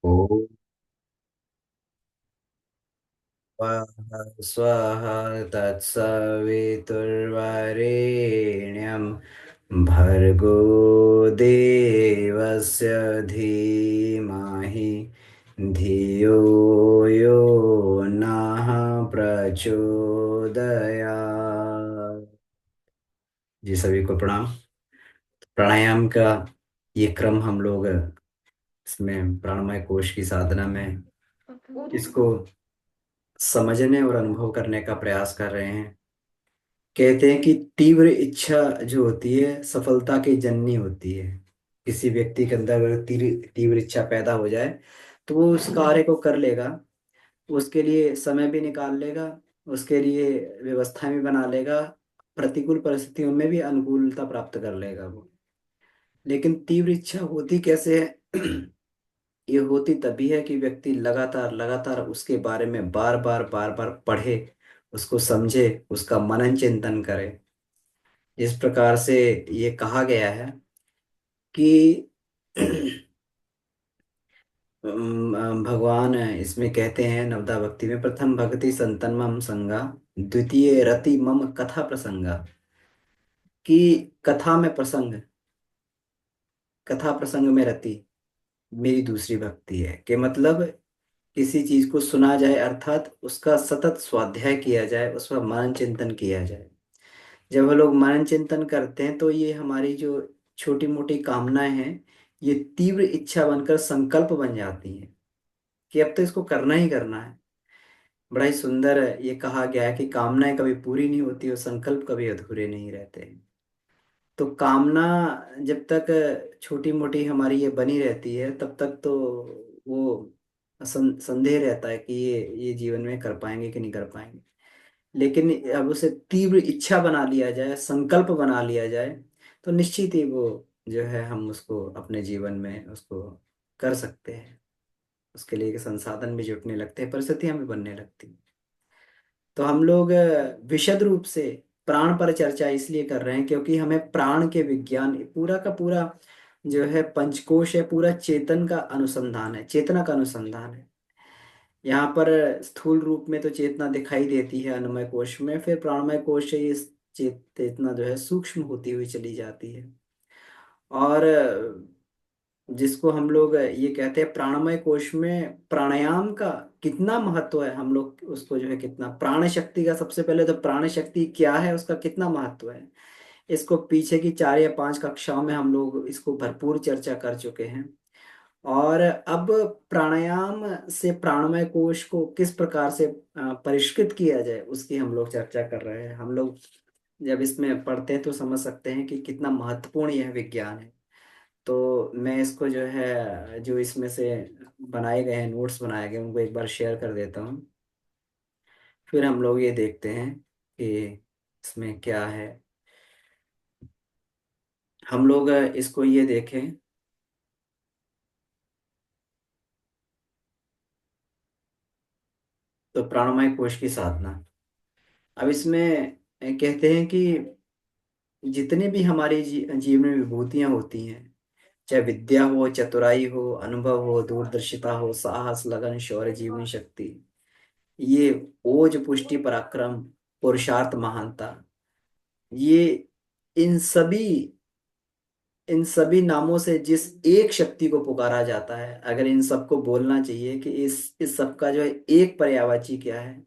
ॐ स्वाहा तत्सवितुर्वरेण्यं भर्गो देवस्य धीमहि धियो यो नः प्रचोदयात्। जी सभी को प्रणाम। प्राणायाम का ये क्रम हम लोग इसमें प्राणमय कोश की साधना में इसको समझने और अनुभव करने का प्रयास कर रहे हैं। कहते हैं कि तीव्र इच्छा जो होती है सफलता की जननी होती है। किसी व्यक्ति के अंदर अगर तीव्र तीव्र इच्छा पैदा हो जाए तो वो उस कार्य को कर लेगा, उसके लिए समय भी निकाल लेगा, उसके लिए व्यवस्था भी बना लेगा, प्रतिकूल परिस्थितियों में भी अनुकूलता प्राप्त कर लेगा वो। लेकिन तीव्र इच्छा होती कैसे है? ये होती तभी है कि व्यक्ति लगातार लगातार उसके बारे में बार बार पढ़े, उसको समझे, उसका मनन चिंतन करे। इस प्रकार से ये कहा गया है कि भगवान इसमें कहते हैं नवदा भक्ति में, प्रथम भक्ति संतन मम संगा, द्वितीय रति मम कथा प्रसंगा। कि कथा में प्रसंग, कथा प्रसंग में रति मेरी दूसरी भक्ति है। कि मतलब किसी चीज को सुना जाए अर्थात उसका सतत स्वाध्याय किया जाए, उस पर मनन चिंतन किया जाए। जब हम लोग मनन चिंतन करते हैं तो ये हमारी जो छोटी मोटी कामनाएं हैं ये तीव्र इच्छा बनकर संकल्प बन जाती हैं कि अब तो इसको करना ही करना है। बड़ा ही सुंदर ये कहा गया है कि कामनाएं कभी पूरी नहीं होती और संकल्प कभी अधूरे नहीं रहते। तो कामना जब तक छोटी मोटी हमारी ये बनी रहती है तब तक तो वो संदेह रहता है कि ये जीवन में कर पाएंगे कि नहीं कर पाएंगे। लेकिन अब उसे तीव्र इच्छा बना लिया जाए, संकल्प बना लिया जाए, तो निश्चित ही वो जो है हम उसको अपने जीवन में उसको कर सकते हैं। उसके लिए के संसाधन भी जुटने लगते हैं, परिस्थितियां भी बनने लगती हैं। तो हम लोग विशद रूप से प्राण पर चर्चा इसलिए कर रहे हैं क्योंकि हमें प्राण के विज्ञान पूरा का पूरा जो है पंचकोश है, पूरा चेतन का अनुसंधान है, चेतना का अनुसंधान है। यहाँ पर स्थूल रूप में तो चेतना दिखाई देती है अन्नमय कोश में, फिर प्राणमय कोश से ये चेतना जो है सूक्ष्म होती हुई चली जाती है। और जिसको हम लोग ये कहते हैं प्राणमय कोश में प्राणायाम का कितना महत्व है, हम लोग उसको जो है कितना प्राण शक्ति का, सबसे पहले तो प्राण शक्ति क्या है उसका कितना महत्व है, इसको पीछे की 4 या 5 कक्षाओं में हम लोग इसको भरपूर चर्चा कर चुके हैं। और अब प्राणायाम से प्राणमय कोश को किस प्रकार से परिष्कृत किया जाए उसकी हम लोग चर्चा कर रहे हैं। हम लोग जब इसमें पढ़ते हैं तो समझ सकते हैं कि कितना महत्वपूर्ण यह विज्ञान है। तो मैं इसको जो है जो इसमें से बनाए गए हैं, नोट्स बनाए गए उनको एक बार शेयर कर देता हूँ। फिर हम लोग ये देखते हैं कि इसमें क्या है। हम लोग इसको ये देखें तो प्राणमय कोश की साधना। अब इसमें कहते हैं कि जितने भी हमारे जीवन में विभूतियां होती हैं, चाहे विद्या हो, चतुराई हो, अनुभव हो, दूरदर्शिता हो, साहस, लगन, शौर्य, जीवनी शक्ति, ये ओज, पुष्टि, पराक्रम, पुरुषार्थ, महानता, ये इन सभी इन सभी नामों से जिस एक शक्ति को पुकारा जाता है, अगर इन सबको बोलना चाहिए कि इस सब का जो है एक पर्यायवाची क्या है,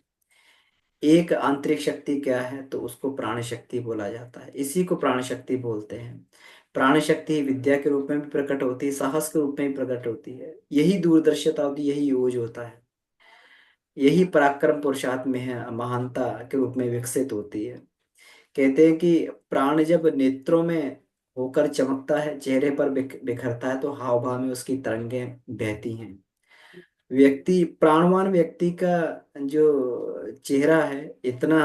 एक आंतरिक शक्ति क्या है, तो उसको प्राण शक्ति बोला जाता है। इसी को प्राण शक्ति बोलते हैं। प्राण शक्ति विद्या के रूप में भी प्रकट होती है, साहस के रूप में भी प्रकट होती है, यही दूरदर्शिता होती है, यही ओज होता है, यही पराक्रम पुरुषार्थ में है, महानता के रूप में विकसित होती है। कहते हैं कि प्राण जब नेत्रों में होकर चमकता है, चेहरे पर बिखरता है, तो हाव भाव में उसकी तरंगें बहती हैं। व्यक्ति, प्राणवान व्यक्ति का जो चेहरा है इतना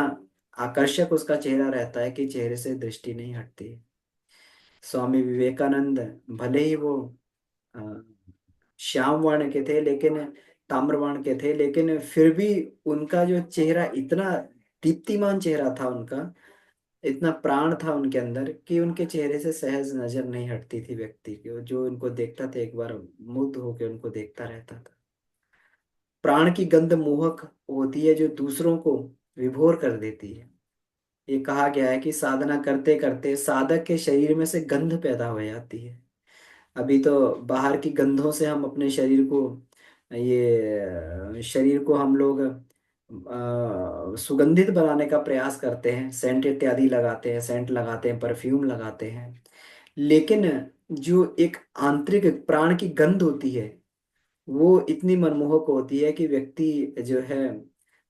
आकर्षक उसका चेहरा रहता है कि चेहरे से दृष्टि नहीं हटती। स्वामी विवेकानंद भले ही वो अ, श्याम वर्ण के थे, लेकिन ताम्र वर्ण के थे, लेकिन फिर भी उनका जो चेहरा इतना दीप्तिमान चेहरा था उनका, इतना प्राण था उनके अंदर कि उनके चेहरे से सहज नजर नहीं हटती थी व्यक्ति की, जो उनको देखता था एक बार मुग्ध होकर उनको देखता रहता था। प्राण की गंध मोहक होती है जो दूसरों को विभोर कर देती है। ये कहा गया है कि साधना करते करते साधक के शरीर में से गंध पैदा हो जाती है। अभी तो बाहर की गंधों से हम अपने शरीर को, ये शरीर को हम लोग सुगंधित बनाने का प्रयास करते हैं, सेंट इत्यादि लगाते हैं, सेंट लगाते हैं, परफ्यूम लगाते हैं। लेकिन जो एक आंतरिक प्राण की गंध होती है वो इतनी मनमोहक होती है कि व्यक्ति जो है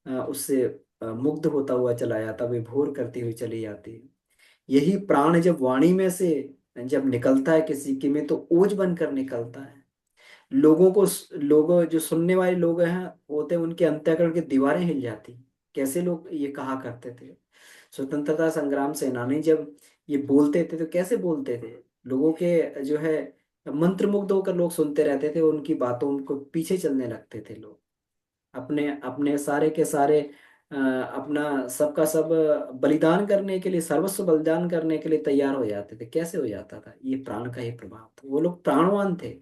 उससे मुग्ध होता हुआ चला जाता, विभोर करती हुई चली जाती है। यही प्राण जब वाणी में से जब निकलता है किसी की में, तो ओज बनकर निकलता है। लोग जो सुनने वाले लोग हैं होते हैं, उनके अंतःकरण की दीवारें हिल जाती। कैसे लोग ये कहा करते थे, स्वतंत्रता संग्राम सेनानी जब ये बोलते थे तो कैसे बोलते थे, लोगों के जो है मंत्रमुग्ध होकर लोग सुनते रहते थे, उनकी बातों को पीछे चलने लगते थे लोग। अपने अपने सारे के सारे अपना सबका सब बलिदान करने के लिए, सर्वस्व बलिदान करने के लिए तैयार हो जाते थे। कैसे हो जाता था, ये प्राण का ही प्रभाव था। वो लोग प्राणवान थे।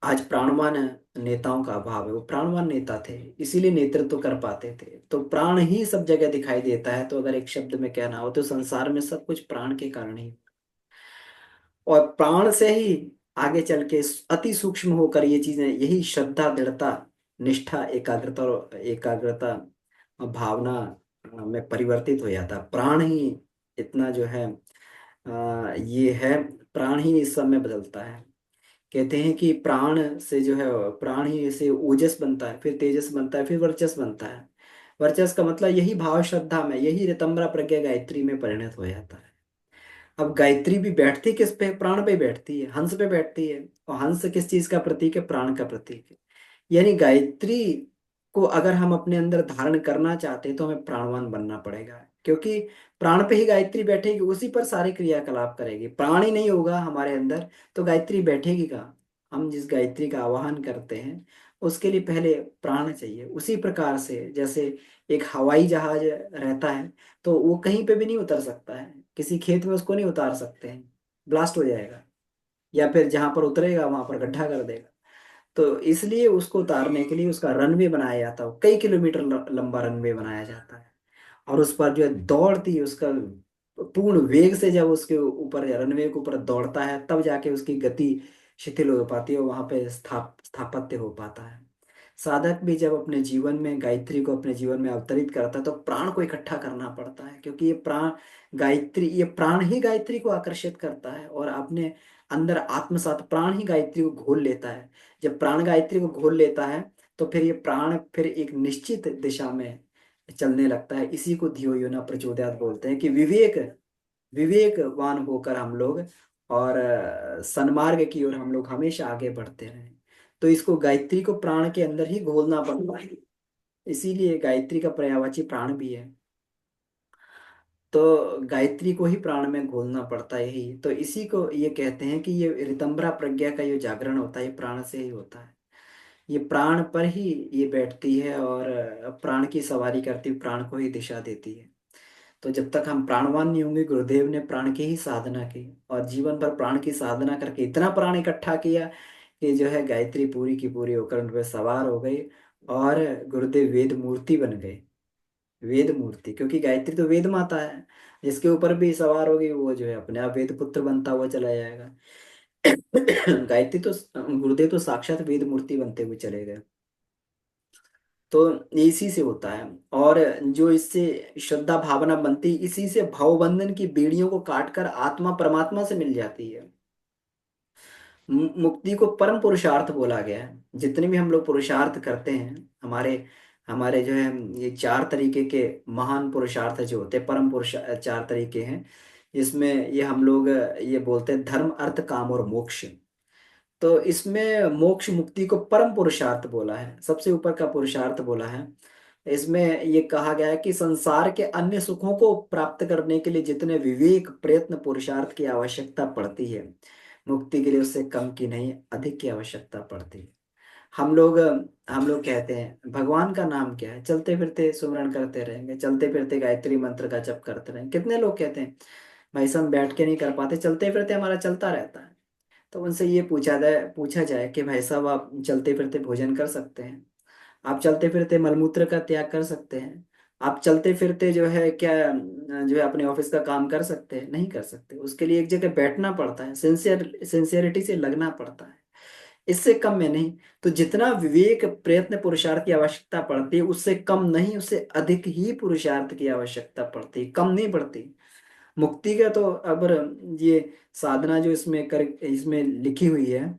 आज प्राणवान नेताओं का अभाव है, वो प्राणवान नेता थे इसीलिए नेतृत्व कर पाते थे। तो प्राण ही सब जगह दिखाई देता है, तो अगर एक शब्द में कहना हो तो संसार में सब कुछ प्राण के कारण ही, और प्राण से ही आगे चल के अति सूक्ष्म होकर ये चीजें, यही श्रद्धा, दृढ़ता, निष्ठा, एकाग्रता और एकाग्रता भावना में परिवर्तित हो जाता है। प्राण ही इतना जो है ये है, प्राण ही इस सब में बदलता है। कहते हैं कि प्राण से जो है, प्राण ही से ओजस बनता है, फिर तेजस बनता है, फिर वर्चस बनता है। वर्चस का मतलब यही भाव श्रद्धा में, यही ऋतंभरा प्रज्ञा गायत्री में परिणत हो जाता है। अब गायत्री भी बैठती किस पे, प्राण पे बैठती है, हंस पे बैठती है। और हंस किस चीज का प्रतीक है, प्राण का प्रतीक है। यानी गायत्री को अगर हम अपने अंदर धारण करना चाहते हैं तो हमें प्राणवान बनना पड़ेगा, क्योंकि प्राण पे ही गायत्री बैठेगी, उसी पर सारे क्रियाकलाप करेगी। प्राण ही नहीं होगा हमारे अंदर तो गायत्री बैठेगी कहाँ। हम जिस गायत्री का आवाहन करते हैं उसके लिए पहले प्राण चाहिए। उसी प्रकार से जैसे एक हवाई जहाज रहता है तो वो कहीं पे भी नहीं उतर सकता है, किसी खेत में उसको नहीं उतार सकते हैं, ब्लास्ट हो जाएगा, या फिर जहां पर उतरेगा वहां पर गड्ढा कर देगा। तो इसलिए उसको उतारने के लिए उसका रनवे बनाया जाता है, कई किलोमीटर लंबा रनवे बनाया जाता है। और उस पर जो है दौड़ती है, उसका पूर्ण वेग से जब उसके ऊपर रनवे के ऊपर दौड़ता है तब जाके उसकी गति शिथिल हो पाती है और वहां पे स्थापत्य हो पाता है। साधक भी जब अपने जीवन में गायत्री को अपने जीवन में अवतरित करता है तो प्राण को इकट्ठा करना पड़ता है, क्योंकि ये प्राण, गायत्री, ये प्राण ही गायत्री को आकर्षित करता है और अपने अंदर आत्मसात प्राण ही गायत्री को घोल लेता है। जब प्राण गायत्री को घोल लेता है तो फिर ये प्राण फिर एक निश्चित दिशा में चलने लगता है। इसी को धियो यो न प्रचोदयात बोलते हैं कि विवेकवान होकर हम लोग और सन्मार्ग की ओर हम लोग हमेशा आगे बढ़ते रहें। तो इसको गायत्री को प्राण के अंदर ही घोलना पड़ता है, इसीलिए गायत्री का पर्यायवाची प्राण भी है। तो गायत्री को ही प्राण में घोलना पड़ता है। यही तो इसी को ये कहते हैं कि ये ऋतंभरा प्रज्ञा का ये जागरण होता है, ये प्राण से ही होता है। ये प्राण पर ही ये बैठती है और प्राण की सवारी करती हुई प्राण को ही दिशा देती है। तो जब तक हम प्राणवान नहीं होंगे, गुरुदेव ने प्राण की ही साधना की और जीवन भर प्राण की साधना करके इतना प्राण इकट्ठा किया कि जो है गायत्री पूरी की पूरी होकर उन पर सवार हो गई और गुरुदेव वेद मूर्ति बन गए। वेद मूर्ति, क्योंकि गायत्री तो वेद माता है, जिसके ऊपर भी सवार होगी वो जो है अपने आप वेद पुत्र बनता हुआ चला जाएगा। गायत्री तो, गुरुदेव तो साक्षात वेद मूर्ति बनते हुए चले गए। तो इसी से होता है। और जो इससे श्रद्धा भावना बनती, इसी से भावबंधन की बेड़ियों को काटकर आत्मा परमात्मा से मिल जाती है। मुक्ति को परम पुरुषार्थ बोला गया है। जितने भी हम लोग पुरुषार्थ करते हैं, हमारे हमारे जो है ये चार तरीके के महान पुरुषार्थ जो होते हैं, परम पुरुष चार तरीके हैं। इसमें ये हम लोग ये बोलते हैं धर्म, अर्थ, काम और मोक्ष। तो इसमें मोक्ष मुक्ति को परम पुरुषार्थ बोला है, सबसे ऊपर का पुरुषार्थ बोला है। इसमें ये कहा गया है कि संसार के अन्य सुखों को प्राप्त करने के लिए जितने विवेक, प्रयत्न, पुरुषार्थ की आवश्यकता पड़ती है, मुक्ति के लिए उससे कम की नहीं, अधिक की आवश्यकता पड़ती है। हम लोग कहते हैं भगवान का नाम क्या है, चलते फिरते सुमरन करते रहेंगे, चलते फिरते गायत्री मंत्र का जप करते रहेंगे। कितने लोग कहते हैं भाई साहब हम बैठ के नहीं कर पाते, चलते फिरते हमारा चलता रहता है। तो उनसे ये पूछा जाए कि भाई साहब आप चलते फिरते भोजन कर सकते हैं, आप चलते फिरते मलमूत्र का त्याग कर सकते हैं, आप चलते फिरते जो है क्या जो है अपने ऑफिस का काम कर सकते हैं? नहीं कर सकते। उसके लिए एक जगह बैठना पड़ता है, सिंसियरिटी से लगना पड़ता है। इससे कम में नहीं। तो जितना विवेक प्रयत्न पुरुषार्थ की आवश्यकता पड़ती है उससे कम नहीं, उससे अधिक ही पुरुषार्थ की आवश्यकता पड़ती है, कम नहीं पड़ती। मुक्ति का तो अब ये साधना जो इसमें लिखी हुई है,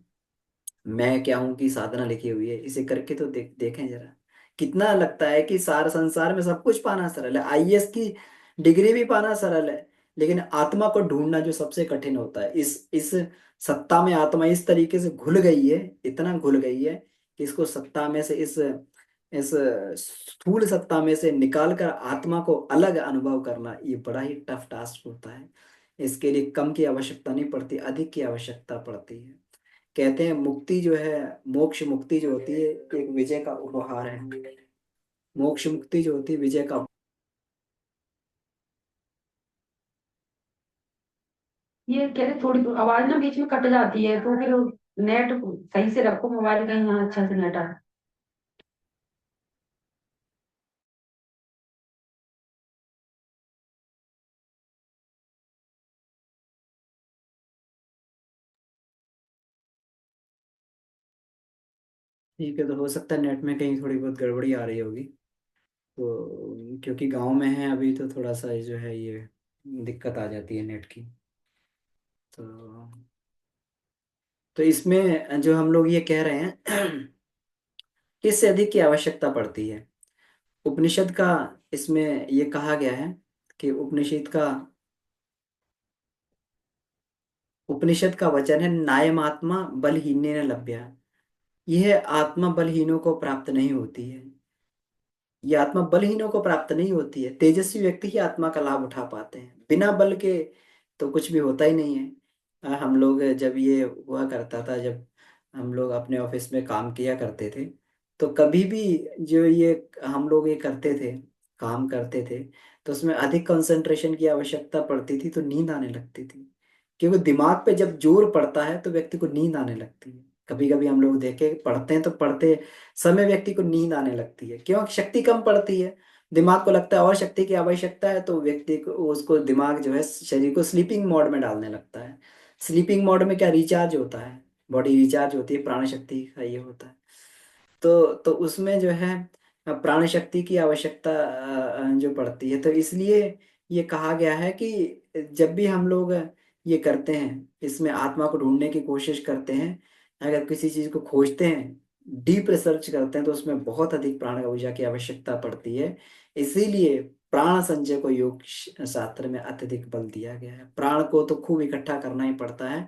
मैं क्या हूं कि साधना लिखी हुई है, इसे करके तो देखें जरा। कितना लगता है कि सारा संसार में सब कुछ पाना सरल है, आईएएस की डिग्री भी पाना सरल है, लेकिन आत्मा को ढूंढना जो सबसे कठिन होता है। इस सत्ता में आत्मा इस तरीके से घुल गई है, इतना घुल गई है कि इसको सत्ता में से इस स्थूल सत्ता में से निकाल कर आत्मा को अलग अनुभव करना ये बड़ा ही टफ टास्क होता है। इसके लिए कम की आवश्यकता नहीं पड़ती, अधिक की आवश्यकता पड़ती है। कहते हैं मुक्ति जो है, मोक्ष मुक्ति जो होती है एक विजय का उपहार है। मोक्ष मुक्ति जो होती है विजय का। ये कह रहे थोड़ी आवाज ना बीच में कट जाती है, तो फिर नेट सही से रखो मोबाइल का, यहाँ अच्छा से नेट आ। ठीक है, तो हो सकता है नेट में कहीं थोड़ी बहुत गड़बड़ी आ रही होगी। तो क्योंकि गांव में है अभी, तो थोड़ा सा जो है ये दिक्कत आ जाती है नेट की। तो इसमें जो हम लोग ये कह रहे हैं किससे अधिक की आवश्यकता पड़ती है? उपनिषद का इसमें ये कहा गया है कि उपनिषद का वचन है नायमात्मा बलहीनेन लभ्य। यह आत्मा बलहीनों को प्राप्त नहीं होती है। ये आत्मा बलहीनों को प्राप्त नहीं होती है, तेजस्वी व्यक्ति ही आत्मा का लाभ उठा पाते हैं, बिना बल के तो कुछ भी होता ही नहीं है। हम लोग जब ये हुआ करता था, जब हम लोग अपने ऑफिस में काम किया करते थे, तो कभी भी जो ये हम लोग ये करते थे, काम करते थे, तो उसमें अधिक कंसंट्रेशन की आवश्यकता पड़ती थी, तो नींद आने लगती थी। क्योंकि दिमाग पे जब जोर पड़ता है तो व्यक्ति को नींद आने लगती है। कभी कभी हम लोग देखे पढ़ते हैं तो पढ़ते समय व्यक्ति को नींद आने लगती है, क्यों? शक्ति कम पड़ती है, दिमाग को लगता है और शक्ति की आवश्यकता है, तो व्यक्ति को उसको दिमाग जो है शरीर को स्लीपिंग मोड में डालने लगता है। स्लीपिंग मोड में क्या रिचार्ज होता है, बॉडी रिचार्ज होती है, प्राण शक्ति का ये होता है। तो उसमें जो है प्राण शक्ति की आवश्यकता जो पड़ती है, तो इसलिए ये कहा गया है कि जब भी हम लोग ये करते हैं, इसमें आत्मा को ढूंढने की कोशिश करते हैं, अगर किसी चीज को खोजते हैं, डीप रिसर्च करते हैं, तो उसमें बहुत अधिक प्राण ऊर्जा की आवश्यकता पड़ती है। इसीलिए प्राण संचय को योग शास्त्र में अत्यधिक बल दिया गया है। प्राण को तो खूब इकट्ठा करना ही पड़ता है।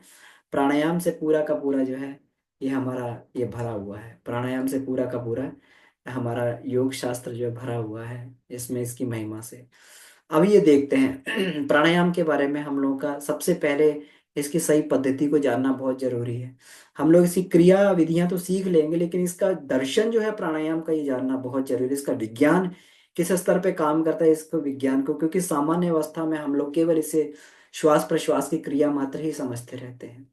प्राणायाम से पूरा का पूरा जो है ये हमारा ये भरा हुआ है, प्राणायाम से पूरा का पूरा हमारा योग शास्त्र जो है भरा हुआ है इसमें, इसकी महिमा से। अब ये देखते हैं प्राणायाम के बारे में। हम लोगों का सबसे पहले इसकी सही पद्धति को जानना बहुत जरूरी है। हम लोग इसकी क्रिया विधियां तो सीख लेंगे, लेकिन इसका दर्शन जो है प्राणायाम का ये जानना बहुत जरूरी है। इसका विज्ञान किस स्तर पे काम करता है, इसको विज्ञान को, क्योंकि सामान्य अवस्था में हम लोग केवल इसे श्वास प्रश्वास की क्रिया मात्र ही समझते रहते हैं,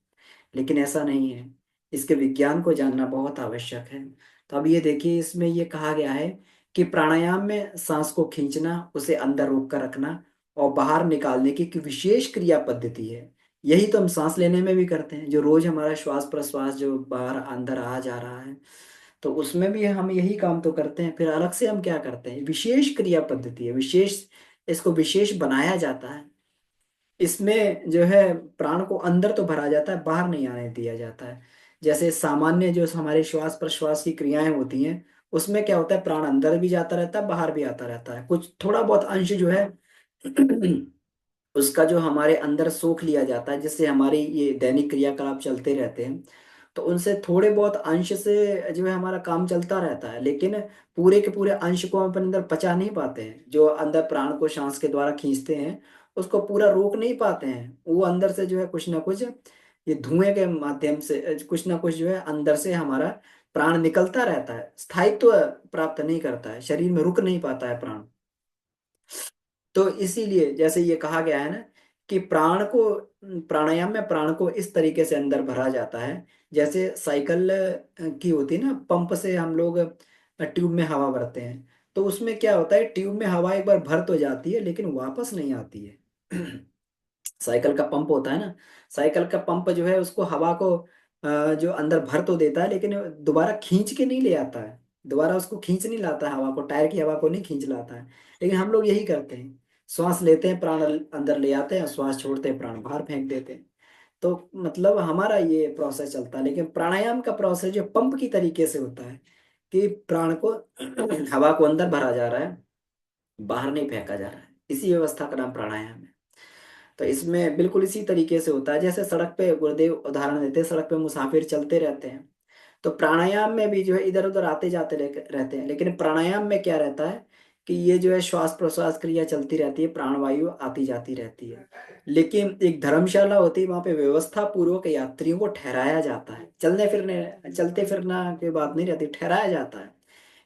लेकिन ऐसा नहीं है। इसके विज्ञान को जानना बहुत आवश्यक है। तो अब ये देखिए, इसमें ये कहा गया है कि प्राणायाम में सांस को खींचना, उसे अंदर रोक कर रखना और बाहर निकालने की एक विशेष क्रिया पद्धति है। यही तो हम सांस लेने में भी करते हैं, जो रोज हमारा श्वास प्रश्वास जो बाहर अंदर आ जा रहा है, तो उसमें भी हम यही काम तो करते हैं। फिर अलग से हम क्या करते हैं, विशेष क्रिया पद्धति है, विशेष, इसको विशेष बनाया जाता है। इसमें जो है प्राण को अंदर तो भरा जाता है, बाहर नहीं आने दिया जाता है। जैसे सामान्य जो हमारे श्वास प्रश्वास की क्रियाएं होती हैं, उसमें क्या होता है, प्राण अंदर भी जाता रहता है, बाहर भी आता रहता है। कुछ थोड़ा बहुत अंश जो है उसका जो हमारे अंदर सोख लिया जाता है, जिससे हमारी ये दैनिक क्रियाकलाप चलते रहते हैं, तो उनसे थोड़े बहुत अंश से जो है हमारा काम चलता रहता है। लेकिन पूरे के पूरे अंश को हम अपने अंदर पचा नहीं पाते हैं। जो अंदर प्राण को सांस के द्वारा खींचते हैं, उसको पूरा रोक नहीं पाते हैं। वो अंदर से जो है कुछ ना कुछ ये धुएं के माध्यम से कुछ ना कुछ जो है अंदर से हमारा प्राण निकलता रहता है, स्थायित्व प्राप्त नहीं करता है, शरीर में रुक नहीं पाता है प्राण। तो इसीलिए जैसे ये कहा गया है ना कि प्राण को, प्राणायाम में प्राण को इस तरीके से अंदर भरा जाता है, जैसे साइकिल की होती है ना, पंप से हम लोग ट्यूब में हवा भरते हैं। तो उसमें क्या होता है, ट्यूब में हवा एक बार भर तो जाती है लेकिन वापस नहीं आती है। साइकिल का पंप होता है ना, साइकिल का पंप जो है उसको हवा को जो अंदर भर तो देता है लेकिन दोबारा खींच के नहीं ले आता है, दोबारा उसको खींच नहीं लाता है, हवा को, टायर की हवा को नहीं खींच लाता है। लेकिन हम लोग यही करते हैं, श्वास लेते हैं प्राण अंदर ले आते हैं, श्वास छोड़ते हैं प्राण बाहर फेंक देते हैं। तो मतलब हमारा ये प्रोसेस चलता है, लेकिन प्राणायाम का प्रोसेस जो पंप की तरीके से होता है कि प्राण को हवा को अंदर भरा जा रहा है, बाहर नहीं फेंका जा रहा है, इसी व्यवस्था का नाम प्राणायाम है। तो इसमें बिल्कुल इसी तरीके से होता है, जैसे सड़क पे गुरुदेव उदाहरण देते हैं, सड़क पे मुसाफिर चलते रहते हैं, तो प्राणायाम में भी जो है इधर उधर आते जाते रहते हैं, लेकिन प्राणायाम में क्या रहता है कि ये जो है श्वास प्रश्वास क्रिया चलती रहती है, प्राणवायु आती जाती रहती है। लेकिन एक धर्मशाला होती है, वहां पे व्यवस्था पूर्वक यात्रियों को ठहराया जाता है, चलने फिरने, चलते फिरना की बात नहीं रहती, ठहराया जाता है।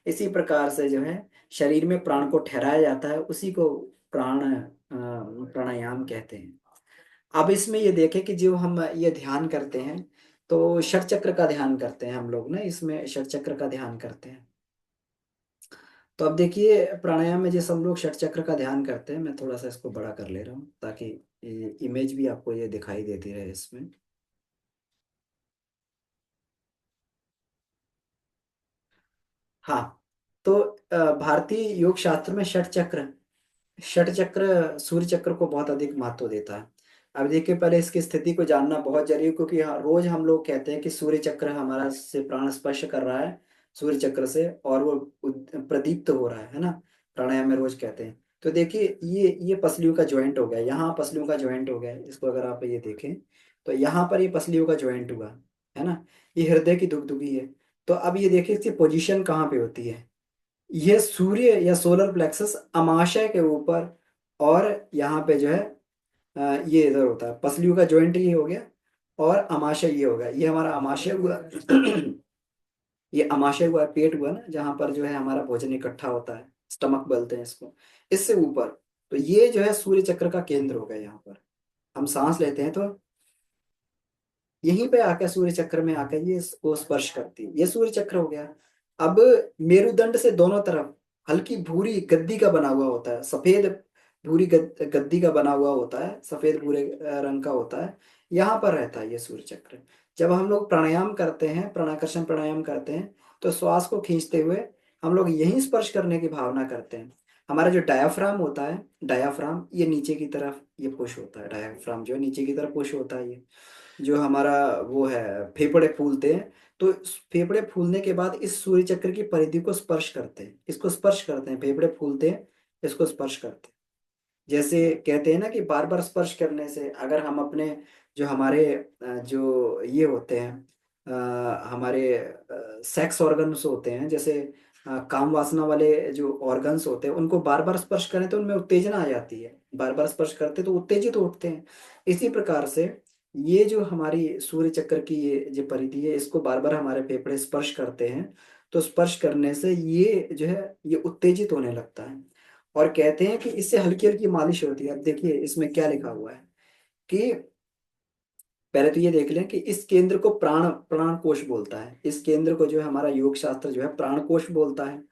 इसी प्रकार से जो है शरीर में प्राण को ठहराया जाता है, उसी को प्राणायाम कहते हैं। अब इसमें ये देखें कि जो हम ये ध्यान करते हैं, तो षट चक्र का ध्यान करते हैं हम लोग ना, इसमें षट चक्र का ध्यान करते हैं। तो अब देखिए प्राणायाम में जैसे हम लोग षट चक्र का ध्यान करते हैं, मैं थोड़ा सा इसको बड़ा कर ले रहा हूँ ताकि इमेज भी आपको ये दिखाई देती रहे इसमें। हाँ, तो भारतीय योग शास्त्र में षट चक्र सूर्य चक्र को बहुत अधिक महत्व देता है। अब देखिए पहले इसकी स्थिति को जानना बहुत जरूरी है, क्योंकि हाँ, रोज हम लोग कहते हैं कि सूर्य चक्र हमारा से प्राण स्पर्श कर रहा है, सूर्य चक्र से, और वो प्रदीप्त हो रहा है ना, प्राणायाम में रोज कहते हैं। तो देखिए ये पसलियों का ज्वाइंट हो गया, यहाँ पसलियों का ज्वाइंट हो गया, इसको अगर आप ये देखें तो यहाँ पर ये पसलियों का ज्वाइंट हुआ है ना, ये हृदय की धुकधुकी है। तो अब ये देखिए इसकी पोजीशन कहाँ पे होती है, ये सूर्य या सोलर प्लेक्सस अमाशय के ऊपर, और यहाँ पे जो है ये इधर होता है, पसलियों का जॉइंट ये हो गया, और अमाशय ये हो गया, ये हमारा अमाशय हुआ। ये अमाशय हुआ, पेट हुआ ना, जहाँ पर जो है हमारा भोजन इकट्ठा होता है, स्टमक बोलते हैं इसको, इससे ऊपर। तो ये जो है सूर्य चक्र का केंद्र हो गया, यहाँ पर हम सांस लेते हैं तो यहीं पे आकर सूर्य चक्र में आकर ये इसको स्पर्श करती है, ये सूर्य चक्र हो गया। अब मेरुदंड से दोनों तरफ हल्की भूरी गद्दी का बना हुआ होता है, सफेद भूरी गद्दी का बना हुआ होता है, सफेद भूरे रंग का होता है, यहाँ पर रहता है ये सूर्य चक्र। जब हम लोग प्राणायाम करते हैं, प्राणाकर्षण प्राणायाम करते हैं, तो श्वास को खींचते हुए हम लोग यहीं स्पर्श करने की भावना करते हैं। हमारा जो डायाफ्राम होता है, डायाफ्राम ये नीचे की तरफ ये पुश होता है, डायाफ्राम जो है नीचे की तरफ पुश होता है, ये जो हमारा वो है, फेफड़े फूलते हैं। तो फेफड़े फूलने के बाद इस सूर्य चक्र की परिधि को स्पर्श करते हैं, इसको स्पर्श करते हैं, फेफड़े फूलते हैं, इसको स्पर्श करते हैं। जैसे कहते हैं ना कि बार बार स्पर्श करने से अगर हम अपने जो हमारे जो ये होते हैं हमारे सेक्स ऑर्गन्स होते हैं, जैसे काम वासना वाले जो ऑर्गन्स होते हैं, उनको बार बार स्पर्श करें तो उनमें उत्तेजना आ जाती है, बार बार स्पर्श करते तो उत्तेजित होते हैं। इसी प्रकार से ये जो हमारी सूर्य चक्र की ये जो परिधि है, इसको बार बार हमारे फेफड़े स्पर्श करते हैं, तो स्पर्श करने से ये जो है ये उत्तेजित होने लगता है। और कहते हैं कि इससे हल्की हल्की मालिश होती है। अब देखिए इसमें क्या लिखा हुआ है कि पहले तो ये देख लें कि इस केंद्र को प्राण प्राण कोश बोलता है, इस केंद्र को जो है हमारा योग शास्त्र जो है प्राण कोश बोलता है।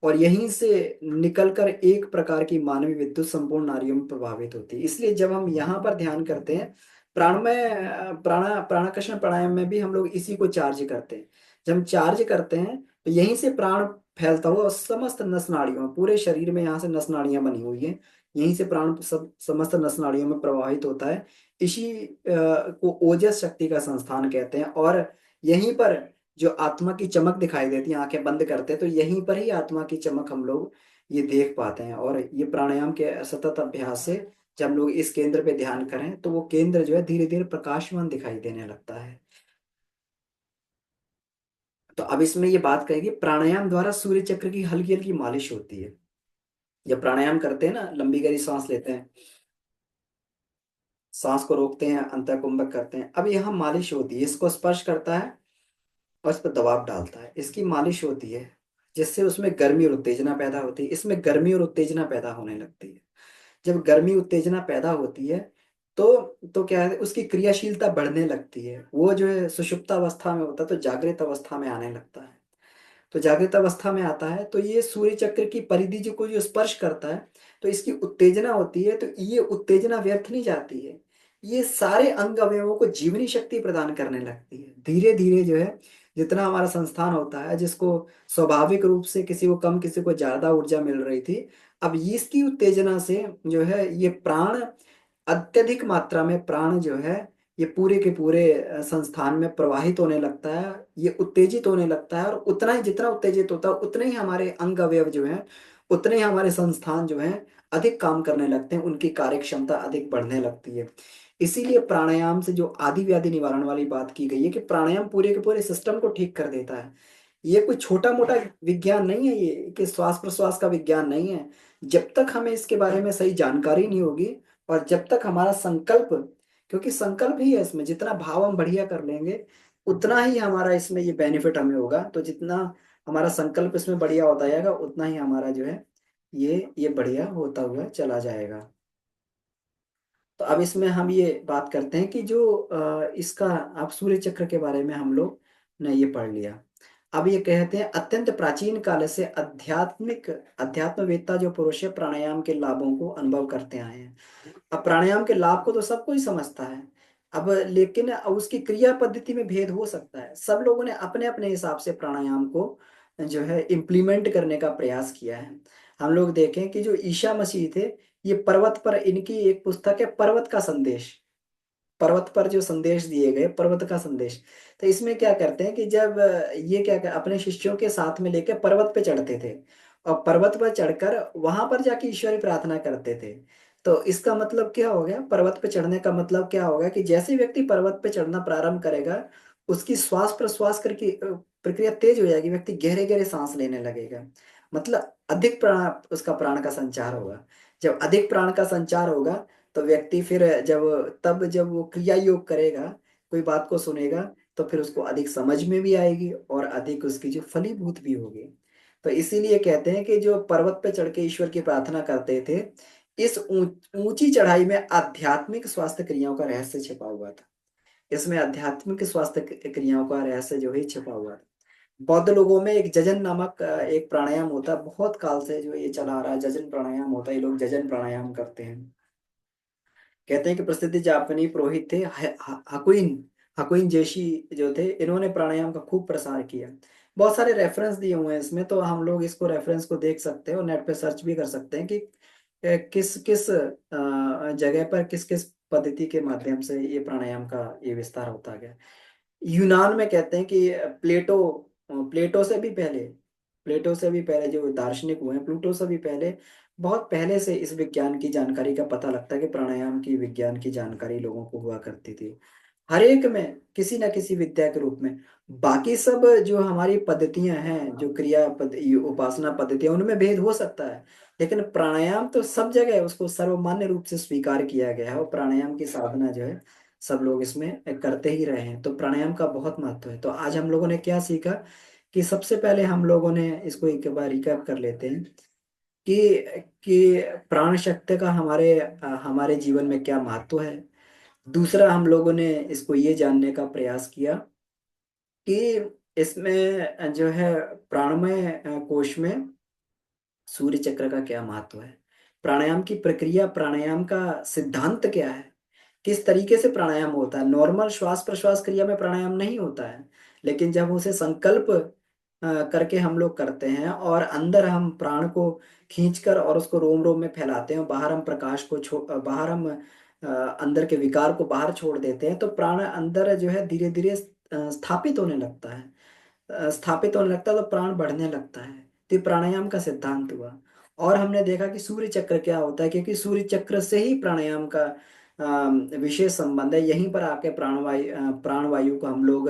और यहीं से निकलकर एक प्रकार की मानवीय विद्युत संपूर्ण नारियों में प्रभावित होती है। इसलिए जब हम यहाँ पर ध्यान करते हैं, प्राण में प्राणाकर्षण प्राणायाम में भी हम लोग इसी को चार्ज करते हैं। जब हम चार्ज करते हैं तो यहीं से प्राण फैलता हुआ समस्त नस नाड़ियों में, पूरे शरीर में यहाँ से नस नाड़ियां बनी हुई हैं, यहीं से प्राण सब समस्त नस नाड़ियों में प्रवाहित होता है। इसी को ओजस शक्ति का संस्थान कहते हैं। और यहीं पर जो आत्मा की चमक दिखाई देती है, आंखें बंद करते हैं तो यहीं पर ही आत्मा की चमक हम लोग ये देख पाते हैं। और ये प्राणायाम के सतत अभ्यास से जब हम लोग इस केंद्र पे ध्यान करें तो वो केंद्र जो है धीरे धीरे प्रकाशमान दिखाई देने लगता है। तो अब इसमें ये बात करेंगे, प्राणायाम द्वारा सूर्य चक्र की हल्की हल्की मालिश होती है। जब प्राणायाम करते हैं ना, लंबी गहरी सांस लेते हैं, सांस को रोकते हैं, अंतः कुंभक करते हैं, अब यहाँ मालिश होती है, इसको स्पर्श करता है और इस पर दबाव डालता है, इसकी मालिश होती है, जिससे उसमें गर्मी और उत्तेजना पैदा होती है। इसमें गर्मी और उत्तेजना पैदा होने लगती है। जब गर्मी उत्तेजना पैदा होती है तो क्या है, उसकी क्रियाशीलता बढ़ने लगती है। वो जो है सुषुप्त अवस्था में होता है तो जागृत अवस्था में आने लगता है। तो जागृत अवस्था में आता है तो ये सूर्य चक्र की परिधि जो को जो स्पर्श करता है, तो इसकी उत्तेजना होती है। तो ये उत्तेजना व्यर्थ नहीं जाती है, ये सारे अंग अवयवों को जीवनी शक्ति प्रदान करने लगती है। धीरे धीरे जो है, जितना हमारा संस्थान होता है, जिसको स्वाभाविक रूप से किसी को कम किसी को ज्यादा ऊर्जा मिल रही थी, अब इसकी उत्तेजना से जो है ये प्राण, अत्यधिक मात्रा में प्राण जो है ये पूरे के पूरे संस्थान में प्रवाहित होने लगता है। ये उत्तेजित होने लगता है, और उतना ही जितना उत्तेजित होता है उतने ही हमारे अंग अवयव जो हैं, उतने ही हमारे संस्थान जो हैं अधिक काम करने लगते हैं, उनकी कार्य क्षमता अधिक बढ़ने लगती है। इसीलिए प्राणायाम से जो आदि व्याधि निवारण वाली बात की गई है कि प्राणायाम पूरे के पूरे सिस्टम को ठीक कर देता है। ये कोई छोटा मोटा विज्ञान नहीं है, ये कि श्वास प्रश्वास का विज्ञान नहीं है। जब तक हमें इसके बारे में सही जानकारी नहीं होगी, और जब तक हमारा संकल्प, क्योंकि संकल्प ही है इसमें, जितना भाव हम बढ़िया कर लेंगे उतना ही हमारा इसमें ये बेनिफिट हमें होगा। तो जितना हमारा संकल्प इसमें बढ़िया होता जाएगा उतना ही हमारा जो है ये बढ़िया होता हुआ चला जाएगा। तो अब इसमें हम ये बात करते हैं कि जो इसका, अब सूर्य चक्र के बारे में हम लोग ने ये पढ़ लिया। अब ये कहते हैं अत्यंत प्राचीन काल से आध्यात्मिक अध्यात्मवेत्ता जो पुरुष है प्राणायाम के लाभों को अनुभव करते आए हैं। अब प्राणायाम के लाभ को तो सब कोई समझता है। अब लेकिन अब उसकी क्रिया पद्धति में भेद हो सकता है। सब लोगों ने अपने अपने हिसाब से प्राणायाम को जो है इम्प्लीमेंट करने का प्रयास किया है। हम लोग देखें कि जो ईशा मसीह थे, ये पर्वत पर, इनकी एक पुस्तक है पर्वत का संदेश। पर्वत पर जो संदेश दिए गए, पर्वत का संदेश। तो इसमें क्या करते हैं कि जब ये क्या अपने शिष्यों के साथ में लेकर पर्वत पे चढ़ते थे, और पर्वत पर चढ़कर वहां पर जाके ईश्वरी प्रार्थना करते थे। तो इसका मतलब क्या हो गया, पर्वत पे चढ़ने का मतलब क्या होगा कि जैसे ही व्यक्ति पर्वत पे चढ़ना प्रारंभ करेगा, उसकी श्वास प्रश्वास करके प्रक्रिया तेज हो जाएगी, व्यक्ति गहरे गहरे सांस लेने लगेगा। मतलब अधिक प्राण, उसका प्राण का संचार होगा। जब अधिक प्राण का संचार होगा तो व्यक्ति फिर जब वो क्रिया योग करेगा, कोई बात को सुनेगा, तो फिर उसको अधिक समझ में भी आएगी और अधिक उसकी जो फलीभूत भी होगी। तो इसीलिए कहते हैं कि जो पर्वत पे चढ़ के ईश्वर की प्रार्थना करते थे, इस ऊंची चढ़ाई में आध्यात्मिक स्वास्थ्य क्रियाओं का रहस्य छिपा हुआ था। इसमें आध्यात्मिक स्वास्थ्य क्रियाओं का रहस्य जो है छिपा हुआ था। बौद्ध लोगों में एक जजन नामक एक प्राणायाम होता है, बहुत काल से जो ये चला आ रहा है, जजन प्राणायाम होता है। ये लोग जजन प्राणायाम करते हैं। कहते हैं कि प्रसिद्ध जापानी पुरोहित थे हकुइन, हकुइन जेशी जो थे, इन्होंने प्राणायाम का खूब प्रसार किया। बहुत सारे रेफरेंस दिए हुए हैं इसमें, तो हम लोग इसको रेफरेंस को देख सकते हैं और नेट पे सर्च भी कर सकते हैं कि किस किस जगह पर किस किस पद्धति के माध्यम से ये प्राणायाम का ये विस्तार होता गया। यूनान में कहते हैं कि प्लेटो, प्लेटो से भी पहले, प्लेटो से भी पहले जो दार्शनिक हुए हैं, प्लूटो से भी पहले, बहुत पहले से इस विज्ञान की जानकारी का पता लगता है कि प्राणायाम की विज्ञान की जानकारी लोगों को हुआ करती थी। हर एक में किसी न किसी विद्या के रूप में। बाकी सब जो हमारी पद्धतियां हैं, जो क्रिया उपासना पद्धतियां, उनमें भेद हो सकता है, लेकिन प्राणायाम तो सब जगह उसको सर्वमान्य रूप से स्वीकार किया गया है, और प्राणायाम की साधना जो है सब लोग इसमें करते ही रहे हैं। तो प्राणायाम का बहुत महत्व है। तो आज हम लोगों ने क्या सीखा, कि सबसे पहले हम लोगों ने इसको एक बार रिकैप कर लेते हैं कि प्राण शक्ति का हमारे जीवन में क्या महत्व है। दूसरा, हम लोगों ने इसको ये जानने का प्रयास किया कि इसमें जो है प्राणमय कोश में सूर्य चक्र का क्या महत्व है, प्राणायाम की प्रक्रिया, प्राणायाम का सिद्धांत क्या है, किस तरीके से प्राणायाम होता है। नॉर्मल श्वास प्रश्वास क्रिया में प्राणायाम नहीं होता है, लेकिन जब उसे संकल्प करके हम लोग करते हैं, और अंदर हम प्राण को खींचकर और उसको रोम रोम में फैलाते हैं, और बाहर हम प्रकाश को बाहर हम अंदर के विकार को बाहर छोड़ देते हैं, तो प्राण अंदर जो है धीरे धीरे स्थापित होने लगता है। स्थापित होने लगता है तो प्राण बढ़ने लगता है। तो ये प्राणायाम का सिद्धांत हुआ। और हमने देखा कि सूर्य चक्र क्या होता है, क्योंकि सूर्य चक्र से ही प्राणायाम का विशेष संबंध है। यहीं पर आके प्राणवायु को हम लोग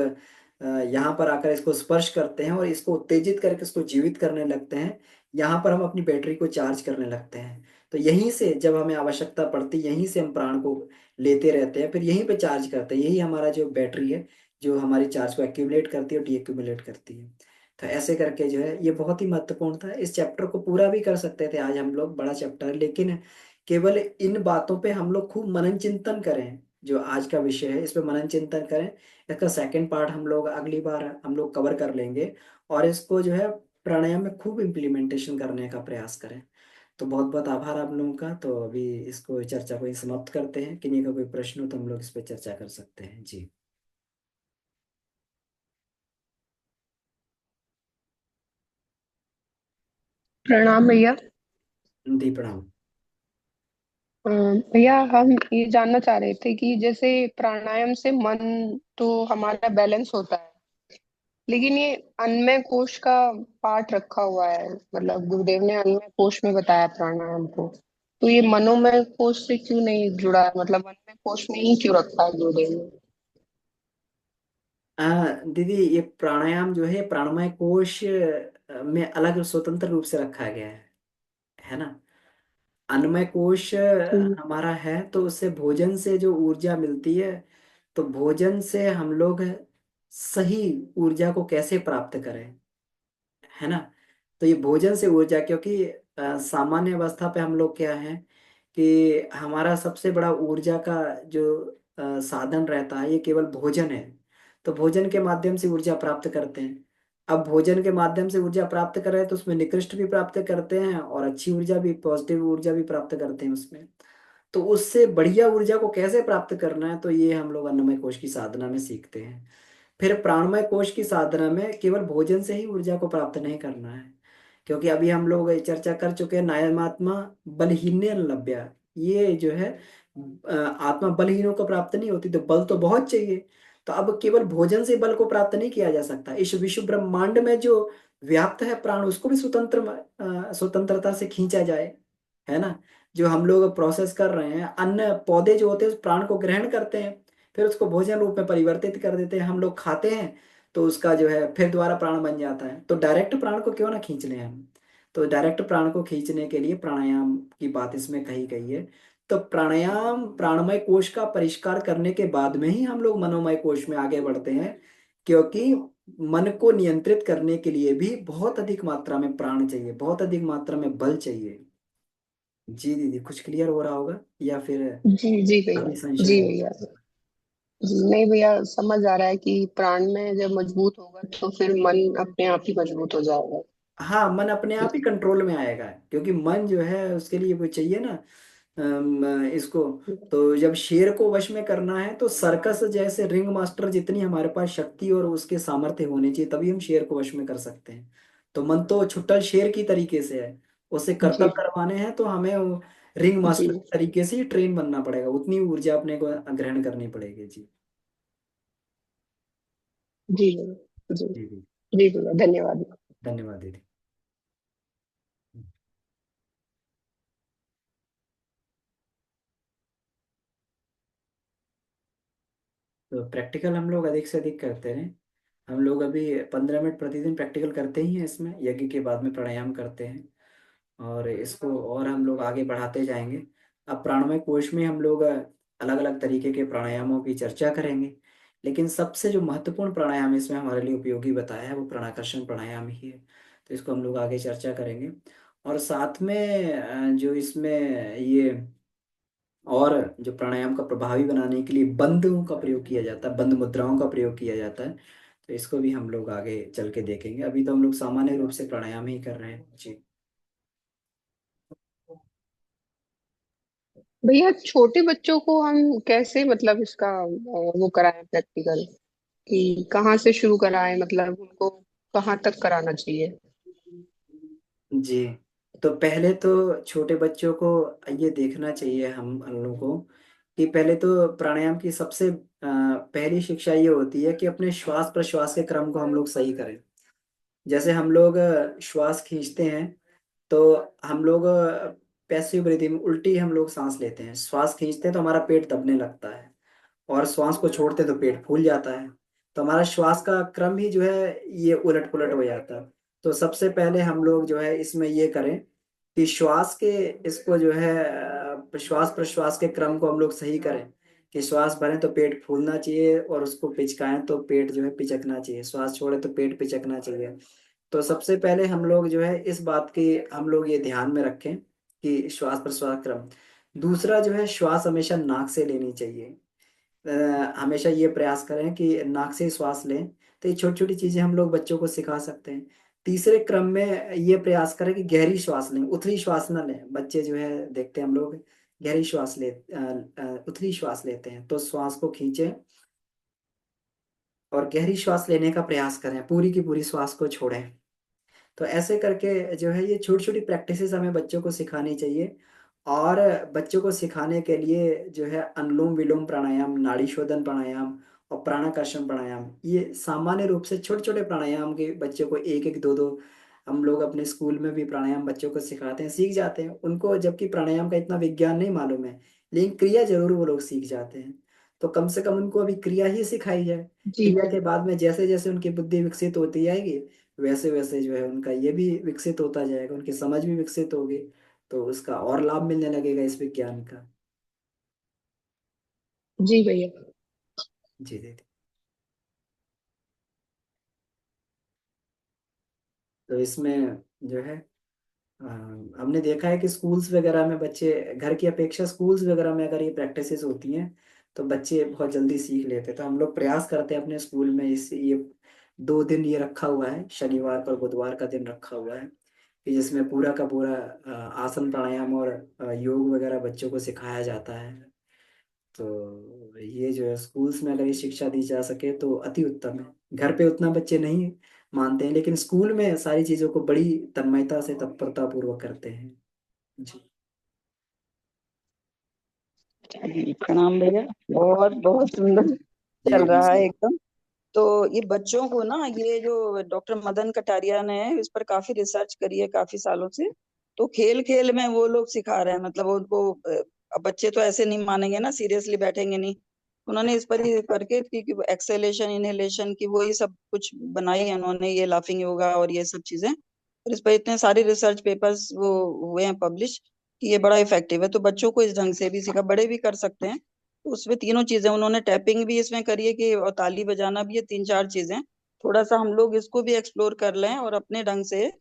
यहाँ पर आकर इसको स्पर्श करते हैं, और इसको उत्तेजित करके इसको जीवित करने लगते हैं। यहाँ पर हम अपनी बैटरी को चार्ज करने लगते हैं। तो यहीं से जब हमें आवश्यकता पड़ती है, यहीं से हम प्राण को लेते रहते हैं, फिर यहीं पे चार्ज करते हैं। यही हमारा जो बैटरी है, जो हमारी चार्ज को एक्यूमुलेट करती है और डीएक्यूमुलेट करती है। तो ऐसे करके जो है ये बहुत ही महत्वपूर्ण था। इस चैप्टर को पूरा भी कर सकते थे आज हम लोग, बड़ा चैप्टर है, लेकिन केवल इन बातों पे हम लोग खूब मनन चिंतन करें। जो आज का विषय है इस पे मनन चिंतन करें। इसका सेकंड पार्ट हम लोग अगली बार हम लोग कवर कर लेंगे, और इसको जो है प्राणायाम में खूब इम्प्लीमेंटेशन करने का प्रयास करें। तो बहुत बहुत आभार आप लोगों का। तो अभी इसको चर्चा को ही समाप्त करते हैं। किन्हीं का कोई प्रश्न हो तो हम लोग इस पर चर्चा कर सकते हैं जी। प्रणाम भैया। दी प्रणाम। भैया हम ये जानना चाह रहे थे कि जैसे प्राणायाम से मन तो हमारा बैलेंस होता है, लेकिन ये अन्नमय कोश का पार्ट रखा हुआ है, मतलब गुरुदेव ने अन्नमय कोश में बताया प्राणायाम को, तो ये मनोमय कोश से क्यों नहीं जुड़ा है, मतलब अन्नमय कोश में ही क्यों रखा है गुरुदेव ने? दीदी ये प्राणायाम जो है प्राणमय कोश में अलग स्वतंत्र रूप से रखा गया है ना। अन्नमय कोश हम्म। हमारा है तो उससे भोजन से जो ऊर्जा मिलती है, तो भोजन से हम लोग सही ऊर्जा को कैसे प्राप्त करें, है ना। तो ये भोजन से ऊर्जा, क्योंकि सामान्य अवस्था पे हम लोग क्या है कि हमारा सबसे बड़ा ऊर्जा का जो साधन रहता है ये केवल भोजन है। तो भोजन के माध्यम से ऊर्जा प्राप्त करते हैं। अब भोजन के माध्यम से ऊर्जा प्राप्त कर रहे हैं तो उसमें निकृष्ट भी प्राप्त करते हैं और अच्छी ऊर्जा भी, पॉजिटिव ऊर्जा भी प्राप्त करते हैं उसमें। तो उससे बढ़िया ऊर्जा को कैसे प्राप्त करना है, तो ये हम लोग अन्नमय कोश की साधना में सीखते हैं। फिर प्राणमय कोश की साधना में केवल भोजन से ही ऊर्जा को प्राप्त नहीं करना है, क्योंकि अभी हम लोग ये चर्चा कर चुके हैं नायमात्मा बलहीन लभ्या। ये जो है आत्मा बलहीनों को प्राप्त नहीं होती, तो बल तो बहुत चाहिए। तो अब केवल भोजन से बल को प्राप्त नहीं किया जा सकता। इस विश्व ब्रह्मांड में जो व्याप्त है प्राण, उसको भी स्वतंत्रता से खींचा जाए, है ना। जो हम लोग प्रोसेस कर रहे हैं, अन्न पौधे जो होते हैं उस प्राण को ग्रहण करते हैं, फिर उसको भोजन रूप में परिवर्तित कर देते हैं, हम लोग खाते हैं, तो उसका जो है फिर दोबारा प्राण बन जाता है। तो डायरेक्ट प्राण को क्यों ना खींच लें हम। तो डायरेक्ट प्राण को खींचने के लिए प्राणायाम की बात इसमें कही गई है। तो प्राणायाम प्राणमय कोश का परिष्कार करने के बाद में ही हम लोग मनोमय कोश में आगे बढ़ते हैं, क्योंकि मन को नियंत्रित करने के लिए भी बहुत अधिक मात्रा में प्राण चाहिए, बहुत अधिक मात्रा में बल चाहिए। जी दीदी, कुछ क्लियर हो रहा होगा या फिर जी जी भैया। अभी संशय जी है। भैया। जी नहीं भैया, समझ आ रहा है कि प्राण में जब मजबूत होगा तो फिर मन अपने आप ही मजबूत हो जाएगा। हाँ, मन अपने आप ही कंट्रोल में आएगा, क्योंकि मन जो है उसके लिए वो चाहिए ना इसको। तो जब शेर को वश में करना है तो सर्कस जैसे रिंग मास्टर जितनी हमारे पास शक्ति और उसके सामर्थ्य होनी चाहिए, तभी हम शेर को वश में कर सकते हैं। तो मन तो छुट्टल शेर की तरीके से है, उसे जी करतब करवाने हैं तो हमें रिंग जी मास्टर तरीके से ही ट्रेन बनना पड़ेगा, उतनी ऊर्जा अपने को ग्रहण करनी पड़ेगी जी। जी भैया। जी। जी जी। जी भैया, धन्यवाद। धन्यवाद दीदी। तो प्रैक्टिकल हम लोग अधिक से अधिक करते हैं। हम लोग अभी 15 मिनट प्रतिदिन प्रैक्टिकल करते ही हैं, इसमें यज्ञ के बाद में प्राणायाम करते हैं, और इसको और हम लोग आगे बढ़ाते जाएंगे। अब प्राणमय कोश में हम लोग अलग अलग तरीके के प्राणायामों की चर्चा करेंगे, लेकिन सबसे जो महत्वपूर्ण प्राणायाम इसमें हमारे लिए उपयोगी बताया है वो प्राणाकर्षण प्राणायाम ही है। तो इसको हम लोग आगे चर्चा करेंगे। और साथ में जो इसमें ये और जो प्राणायाम का प्रभावी बनाने के लिए बंधों का प्रयोग किया जाता है, बंद मुद्राओं का प्रयोग किया जाता है, तो इसको भी हम लोग आगे चल के देखेंगे। अभी तो हम लोग सामान्य रूप से प्राणायाम ही कर रहे हैं जी। भैया छोटे बच्चों को हम कैसे, मतलब इसका वो कराएं प्रैक्टिकल, कि कहाँ से शुरू कराएं, मतलब उनको कहाँ तक कराना चाहिए? जी, तो पहले तो छोटे बच्चों को ये देखना चाहिए हम लोगों को कि पहले तो प्राणायाम की सबसे पहली शिक्षा ये होती है कि अपने श्वास प्रश्वास के क्रम को हम लोग सही करें। जैसे हम लोग श्वास खींचते हैं तो हम लोग पैसिव ब्रीदिंग, उल्टी हम लोग सांस लेते हैं। श्वास खींचते हैं तो हमारा पेट दबने लगता है, और श्वास को छोड़ते तो पेट फूल जाता है। तो हमारा श्वास का क्रम ही जो है ये उलट पुलट हो जाता है। तो सबसे पहले हम लोग जो है इसमें ये करें कि श्वास के इसको जो है श्वास प्रश्वास के क्रम को हम लोग सही करें, कि श्वास भरें तो पेट फूलना चाहिए, और उसको पिचकाएं तो पेट जो है पिचकना चाहिए, श्वास छोड़े तो पेट पिचकना चाहिए। तो सबसे पहले हम लोग जो है इस बात की हम लोग ये ध्यान में रखें कि श्वास प्रश्वास क्रम। दूसरा जो है, श्वास हमेशा नाक से लेनी चाहिए। हमेशा ये प्रयास करें कि नाक से श्वास लें। तो ये छोटी छोटी चीजें हम लोग बच्चों को सिखा सकते हैं। तीसरे क्रम में ये प्रयास करें कि गहरी श्वास लें, उथली श्वास ना लें। बच्चे जो है देखते हैं हम लोग गहरी श्वास उथली श्वास लेते हैं, तो श्वास को खींचें और गहरी श्वास लेने का प्रयास करें, पूरी की पूरी श्वास को छोड़ें। तो ऐसे करके जो है ये छोटी छोटी प्रैक्टिसेस हमें बच्चों को सिखानी चाहिए। और बच्चों को सिखाने के लिए जो है अनुलोम विलोम प्राणायाम, नाड़ी शोधन प्राणायाम और प्राणाकर्षण प्राणायाम, ये सामान्य रूप से छोटे छोटे प्राणायाम के बच्चों को एक एक दो दो हम लोग अपने स्कूल में भी प्राणायाम बच्चों को सिखाते हैं, सीख जाते हैं उनको, जबकि प्राणायाम का इतना विज्ञान नहीं मालूम है, लेकिन क्रिया जरूर वो लोग सीख जाते हैं। तो कम से कम उनको अभी क्रिया ही सिखाई जाए। जी क्रिया जी। के बाद में जैसे जैसे उनकी बुद्धि विकसित होती जाएगी, वैसे वैसे जो है उनका ये भी विकसित होता जाएगा, उनकी समझ भी विकसित होगी, तो उसका और लाभ मिलने लगेगा इस विज्ञान का। जी भैया। जी दीदी। तो इसमें जो है हमने देखा है कि स्कूल्स वगैरह में बच्चे, घर की अपेक्षा स्कूल्स वगैरह में अगर ये प्रैक्टिसेस होती हैं तो बच्चे बहुत जल्दी सीख लेते हैं। तो हम लोग प्रयास करते हैं अपने स्कूल में, इस ये 2 दिन ये रखा हुआ है, शनिवार पर बुधवार का दिन रखा हुआ है, कि जिसमें पूरा का पूरा आसन प्राणायाम और योग वगैरह बच्चों को सिखाया जाता है। तो ये जो है स्कूल्स में अगर ये शिक्षा दी जा सके तो अति उत्तम है। घर पे उतना बच्चे नहीं मानते हैं, लेकिन स्कूल में सारी चीजों को बड़ी तन्मयता से तत्परता पूर्वक करते हैं। जी। प्रणाम भैया। बहुत बहुत सुंदर जी चल रहा है नमस्कार। एकदम। तो ये बच्चों को ना, ये जो डॉक्टर मदन कटारिया ने इस पर काफी रिसर्च करी है काफी सालों से। तो खेल खेल में वो लोग सिखा रहे हैं, मतलब उनको अब बच्चे तो ऐसे नहीं मानेंगे ना, सीरियसली बैठेंगे नहीं। उन्होंने इस पर ही करके कि एक्सेलेशन इनहेलेशन की वही सब कुछ बनाई है उन्होंने, ये लाफिंग योगा और ये सब चीजें। और इस पर इतने सारे रिसर्च पेपर्स वो हुए हैं पब्लिश कि ये बड़ा इफेक्टिव है। तो बच्चों को इस ढंग से भी सीखा, बड़े भी कर सकते हैं। तो उसमें तीनों चीजें उन्होंने, टैपिंग भी इसमें करी है कि, और ताली बजाना भी है, 3 4 चीजें। थोड़ा सा हम लोग इसको भी एक्सप्लोर कर लें और अपने ढंग से,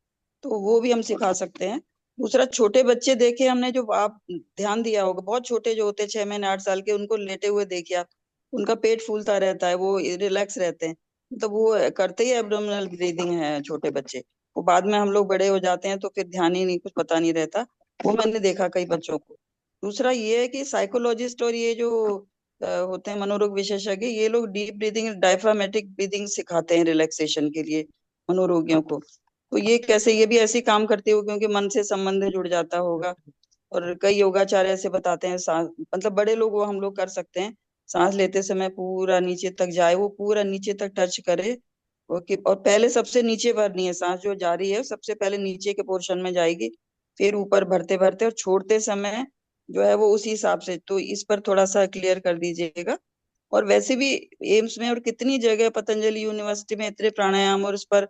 तो वो भी हम सिखा सकते हैं। दूसरा, छोटे बच्चे देखे हमने, जो आप ध्यान दिया होगा, बहुत छोटे जो होते हैं 6 महीने 8 साल के, उनको लेटे हुए देखिए आप, उनका पेट फूलता रहता है, वो रिलैक्स रहते हैं। तो वो करते ही एब्डोमिनल ब्रीदिंग है छोटे बच्चे। वो बाद में हम लोग बड़े हो जाते हैं तो फिर ध्यान ही नहीं, कुछ पता नहीं रहता। वो मैंने देखा कई बच्चों को। दूसरा ये है कि साइकोलॉजिस्ट और ये जो होते हैं मनोरोग विशेषज्ञ, ये लोग डीप ब्रीदिंग डायफ्रामेटिक ब्रीदिंग सिखाते हैं रिलैक्सेशन के लिए मनोरोगियों को। तो ये कैसे, ये भी ऐसे ही काम करती हो क्योंकि मन से संबंध जुड़ जाता होगा। और कई योगाचार्य ऐसे बताते हैं, सांस मतलब बड़े लोग वो हम लोग कर सकते हैं, सांस लेते समय पूरा नीचे तक जाए, वो पूरा नीचे तक टच करे। ओके, और पहले सबसे नीचे भरनी है सांस, जो जा रही है सबसे पहले नीचे के पोर्शन में जाएगी, फिर ऊपर भरते भरते, और छोड़ते समय जो है वो उसी हिसाब से। तो इस पर थोड़ा सा क्लियर कर दीजिएगा। और वैसे भी एम्स में और कितनी जगह, पतंजलि यूनिवर्सिटी में इतने प्राणायाम और इस पर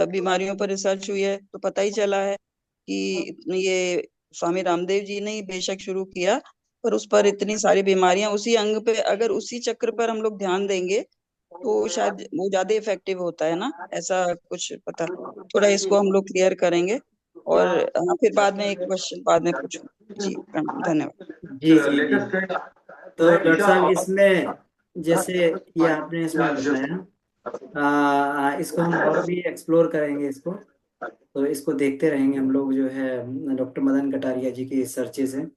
बीमारियों पर रिसर्च हुई है, तो पता ही चला है कि ये स्वामी रामदेव जी ने ही बेशक शुरू किया, पर उस पर इतनी सारी बीमारियां, उसी अंग पे अगर उसी चक्र पर हम लोग ध्यान देंगे तो शायद वो ज्यादा इफेक्टिव होता है ना, ऐसा कुछ पता। थोड़ा इसको हम लोग क्लियर करेंगे। और हाँ, फिर बाद में एक क्वेश्चन बाद में पूछूंगी जी। प्रणाम, धन्यवाद। जी जी जी। तो डॉक्टर साहब इसमें जैसे ये आपने इसमें बताया, इसको हम और भी एक्सप्लोर करेंगे इसको। तो इसको देखते रहेंगे हम लोग जो है, डॉक्टर मदन कटारिया जी की सर्चेज हैं।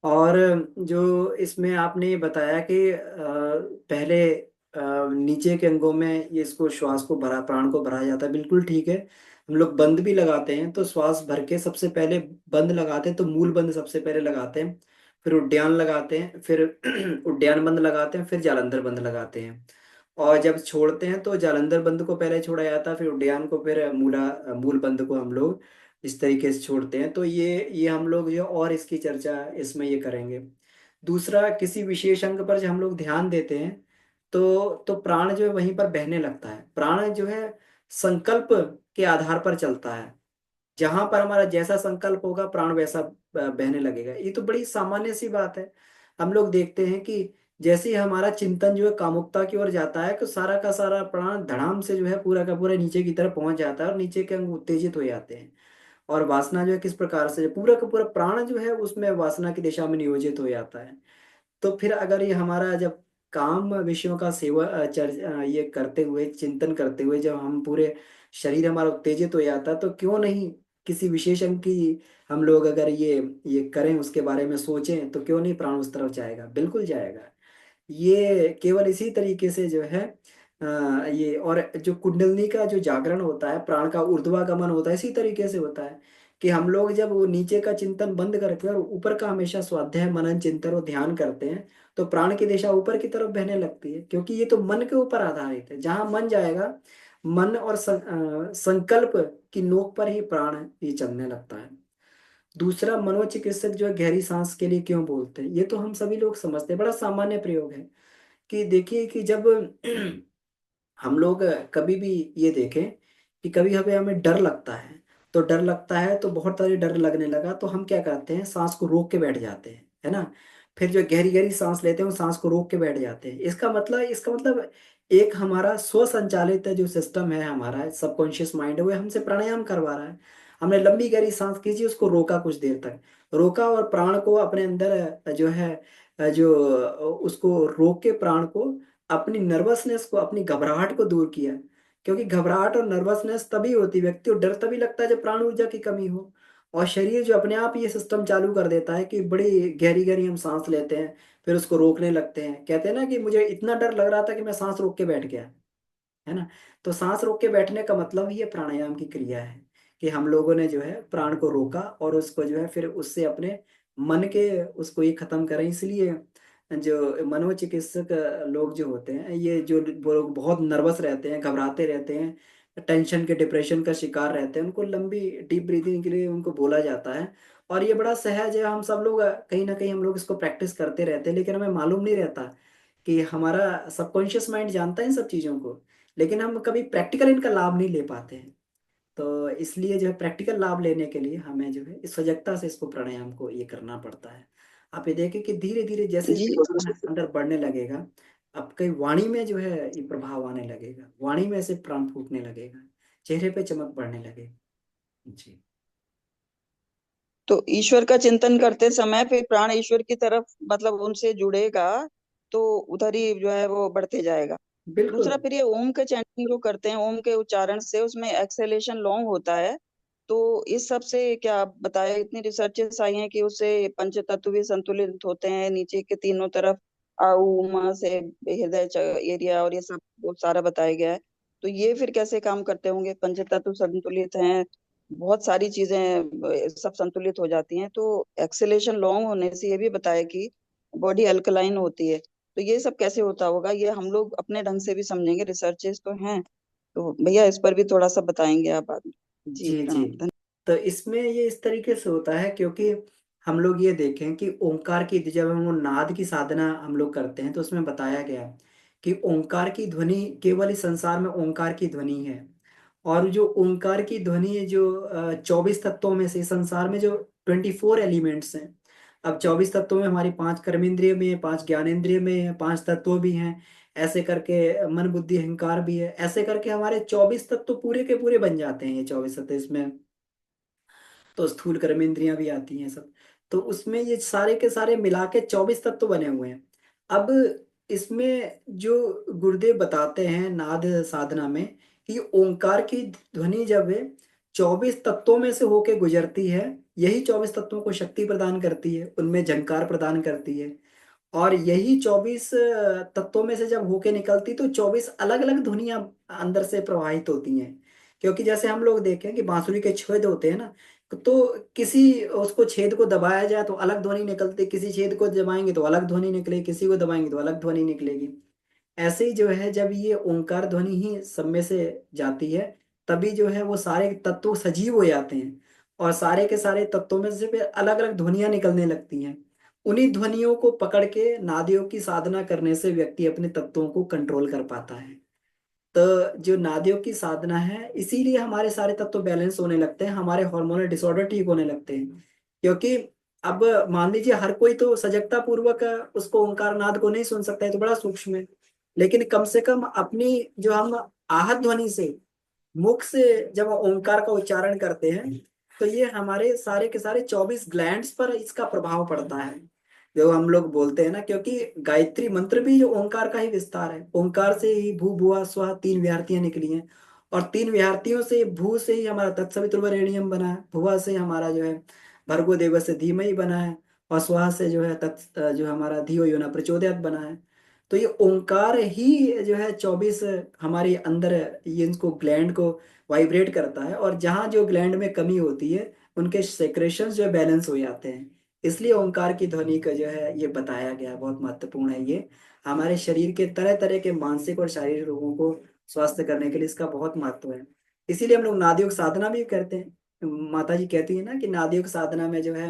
और जो इसमें आपने ये बताया कि पहले नीचे के अंगों में ये इसको श्वास को भरा, प्राण को भरा जाता है, बिल्कुल ठीक है। हम लोग बंद भी लगाते हैं, तो श्वास भर के सबसे पहले बंद लगाते हैं, तो मूल बंद सबसे पहले लगाते हैं, फिर उड्डयन लगाते हैं, फिर उड्डयन बंद लगाते हैं, फिर जालंधर बंद लगाते हैं। और जब छोड़ते हैं तो जालंधर बंद को पहले छोड़ा जाता है, फिर उड्डयन को, फिर मूल बंद को हम लोग इस तरीके से छोड़ते हैं। तो ये हम लोग जो और इसकी चर्चा इसमें ये करेंगे। दूसरा, किसी विशेष अंग पर जब हम लोग ध्यान देते हैं तो प्राण जो है वहीं पर बहने लगता है। प्राण जो है संकल्प के आधार पर चलता है, जहां पर हमारा जैसा संकल्प होगा प्राण वैसा बहने लगेगा। ये तो बड़ी सामान्य सी बात है। हम लोग देखते हैं कि जैसे ही हमारा चिंतन जो है कामुकता की ओर जाता है तो सारा का सारा प्राण धड़ाम से जो है पूरा का पूरा नीचे की तरफ पहुंच जाता है और नीचे के अंग उत्तेजित हो जाते हैं। और वासना जो है किस प्रकार से पूरा का पूरा प्राण जो है उसमें वासना की दिशा में नियोजित हो जाता है। तो फिर अगर ये हमारा जब काम विषयों का सेवा ये करते हुए चिंतन करते हुए जब हम पूरे शरीर हमारा उत्तेजित हो जाता है तो क्यों नहीं किसी विशेष अंग की हम लोग अगर ये करें उसके बारे में सोचें तो क्यों नहीं प्राण उस तरफ जाएगा, बिल्कुल जाएगा। ये केवल इसी तरीके से जो है ये और जो कुंडलनी का जो जागरण होता है प्राण का ऊर्ध्वागमन होता है इसी तरीके से होता है कि हम लोग जब वो नीचे का चिंतन बंद करके और ऊपर का हमेशा स्वाध्याय मनन चिंतन और ध्यान करते हैं तो प्राण की दिशा ऊपर की तरफ बहने लगती है, क्योंकि ये तो मन के ऊपर आधारित है। जहां मन जाएगा मन और संकल्प की नोक पर ही प्राण ये चलने लगता है। दूसरा, मनोचिकित्सक जो है गहरी सांस के लिए क्यों बोलते हैं, ये तो हम सभी लोग समझते हैं, बड़ा सामान्य प्रयोग है। कि देखिए कि जब हम लोग कभी भी ये देखें कि कभी हमें हमें डर लगता है, तो डर लगता है तो बहुत सारी डर लगने लगा तो हम क्या करते हैं, सांस को रोक के बैठ जाते हैं, है ना। फिर जो गहरी गहरी सांस लेते हैं वो सांस को रोक के बैठ जाते हैं। इसका मतलब एक हमारा स्व संचालित जो सिस्टम है, हमारा सबकॉन्शियस माइंड है, वो हमसे प्राणायाम करवा रहा है। हमने लंबी गहरी सांस खींची, उसको रोका, कुछ देर तक रोका और प्राण को अपने अंदर जो है जो उसको रोक के प्राण को अपनी नर्वसनेस को अपनी घबराहट को दूर किया। क्योंकि घबराहट और नर्वसनेस तभी होती, व्यक्ति को डर तभी लगता है जब प्राण ऊर्जा की कमी हो। और शरीर जो अपने आप ये सिस्टम चालू कर देता है कि बड़ी गहरी गहरी हम सांस लेते हैं, फिर उसको रोकने लगते हैं। कहते हैं ना कि मुझे इतना डर लग रहा था कि मैं सांस रोक के बैठ गया, है ना। तो सांस रोक के बैठने का मतलब ही ये प्राणायाम की क्रिया है कि हम लोगों ने जो है प्राण को रोका और उसको जो है फिर उससे अपने मन के उसको ये खत्म करें। इसलिए जो मनोचिकित्सक लोग जो होते हैं, ये जो वो लोग बहुत नर्वस रहते हैं, घबराते रहते हैं, टेंशन के डिप्रेशन का शिकार रहते हैं, उनको लंबी डीप ब्रीदिंग के लिए उनको बोला जाता है। और ये बड़ा सहज है, हम सब लोग कहीं ना कहीं हम लोग इसको प्रैक्टिस करते रहते हैं, लेकिन हमें मालूम नहीं रहता कि हमारा सबकॉन्शियस माइंड जानता है इन सब चीज़ों को, लेकिन हम कभी प्रैक्टिकल इनका लाभ नहीं ले पाते हैं। तो इसलिए जो है प्रैक्टिकल लाभ लेने के लिए हमें जो है इस सजगता से इसको प्राणायाम को ये करना पड़ता है। आप ये देखें कि धीरे धीरे जैसे जी। जैसे प्राण अंदर बढ़ने लगेगा, आपके वाणी में जो है ये प्रभाव आने लगेगा, वाणी में से प्राण फूटने लगेगा, चेहरे पे चमक बढ़ने लगेगी। जी तो ईश्वर का चिंतन करते समय फिर प्राण ईश्वर की तरफ मतलब उनसे जुड़ेगा, तो उधर ही जो है वो बढ़ते जाएगा। बिल्कुल। दूसरा, फिर ये ओम का चैंटिंग जो करते हैं, ओम के उच्चारण से उसमें एक्सेलेशन लॉन्ग होता है। तो इस सब से क्या आप बताए, इतनी रिसर्चेस आई हैं कि उससे पंच तत्व भी संतुलित होते हैं, नीचे के तीनों तरफ आउ उमा से हृदय एरिया और ये सब वो सारा बताया गया है। तो ये फिर कैसे काम करते होंगे, पंच तत्व संतुलित हैं, बहुत सारी चीजें सब संतुलित हो जाती हैं, तो एक्सेलेशन लॉन्ग होने से ये भी बताया कि बॉडी अल्कलाइन होती है। तो ये सब कैसे होता होगा, ये हम लोग अपने ढंग से भी समझेंगे, रिसर्चेस तो हैं। तो भैया इस पर भी थोड़ा सा बताएंगे आप बाद में। जी जी जी। प्रणाम, धन्यवाद। तो इसमें ये इस तरीके से होता है क्योंकि हम लोग ये देखें कि ओंकार की जब हम वो नाद की साधना हम लोग करते हैं तो उसमें बताया गया कि ओंकार की ध्वनि केवल इस संसार में ओंकार की ध्वनि है। और जो ओंकार की ध्वनि जो 24 तत्वों में से इस संसार में जो 24 एलिमेंट्स हैं। अब 24 तत्वों में हमारी 5 कर्मेंद्रिय में है, 5 ज्ञानेंद्रिय में है, 5 तत्व भी हैं। ऐसे करके मन बुद्धि अहंकार भी है, ऐसे करके हमारे 24 तत्व पूरे के पूरे बन जाते हैं। ये 24 तत्व इसमें तो स्थूल कर्मेंद्रियां भी आती हैं सब। तो उसमें ये सारे के सारे मिला के 24 तत्व बने हुए हैं। अब इसमें जो गुरुदेव बताते हैं नाद साधना में कि ओंकार की ध्वनि जब 24 तत्वों में से होके गुजरती है, यही 24 तत्वों को शक्ति प्रदान करती है, उनमें झंकार प्रदान करती है। और यही 24 तत्वों में से जब होके निकलती तो 24 अलग अलग ध्वनियां अंदर से प्रवाहित होती हैं। क्योंकि जैसे हम लोग देखें कि बांसुरी के छेद होते हैं ना, तो किसी उसको छेद को दबाया जाए तो अलग ध्वनि निकलती, किसी छेद को दबाएंगे तो अलग ध्वनि निकलेगी, किसी को दबाएंगे तो अलग ध्वनि निकलेगी। ऐसे ही जो है जब ये ओंकार ध्वनि ही सब में से जाती है, तभी जो है वो सारे तत्व सजीव हो जाते हैं और सारे के सारे तत्वों में से फिर अलग अलग ध्वनियां निकलने लगती हैं। उन्हीं ध्वनियों को पकड़ के नादियों की साधना करने से व्यक्ति अपने तत्वों को कंट्रोल कर पाता है। तो जो नादियों की साधना है इसीलिए हमारे सारे तत्व बैलेंस होने लगते हैं, हमारे हार्मोनल डिसऑर्डर ठीक होने लगते हैं। क्योंकि अब मान लीजिए हर कोई तो सजगता पूर्वक उसको ओंकार नाद को नहीं सुन सकता है, तो बड़ा सूक्ष्म है। लेकिन कम से कम अपनी जो हम आहत ध्वनि से, मुख से जब ओंकार का उच्चारण करते हैं, तो ये हमारे सारे के सारे 24 ग्लैंड्स पर इसका प्रभाव पड़ता है, जो हम लोग बोलते हैं ना। क्योंकि गायत्री मंत्र भी ये ओंकार का ही विस्तार है। ओंकार से ही भू भुआ स्वा तीन विहारतियां निकली हैं, और तीन विहारतियों से, भू से ही हमारा तत्सवितुर्वरेण्यम बना है, भुआ से हमारा जो है भर्गो देवस्य धीमहि बना है, और स्वाहा से जो है जो हमारा धियो यो न प्रचोदयात बना है। तो ये ओंकार ही जो है 24 हमारे अंदर ये इनको ग्लैंड को वाइब्रेट करता है, और जहाँ जो ग्लैंड में कमी होती है उनके सेक्रेशंस जो है बैलेंस हो जाते हैं। इसलिए ओंकार की ध्वनि का जो है ये बताया गया है, बहुत महत्वपूर्ण है ये। हमारे शरीर के तरह तरह के मानसिक और शारीरिक रोगों को स्वस्थ करने के लिए इसका बहुत महत्व है। इसीलिए हम लोग नाद योग साधना भी करते हैं। माता जी कहती है ना कि नाद योग साधना में जो है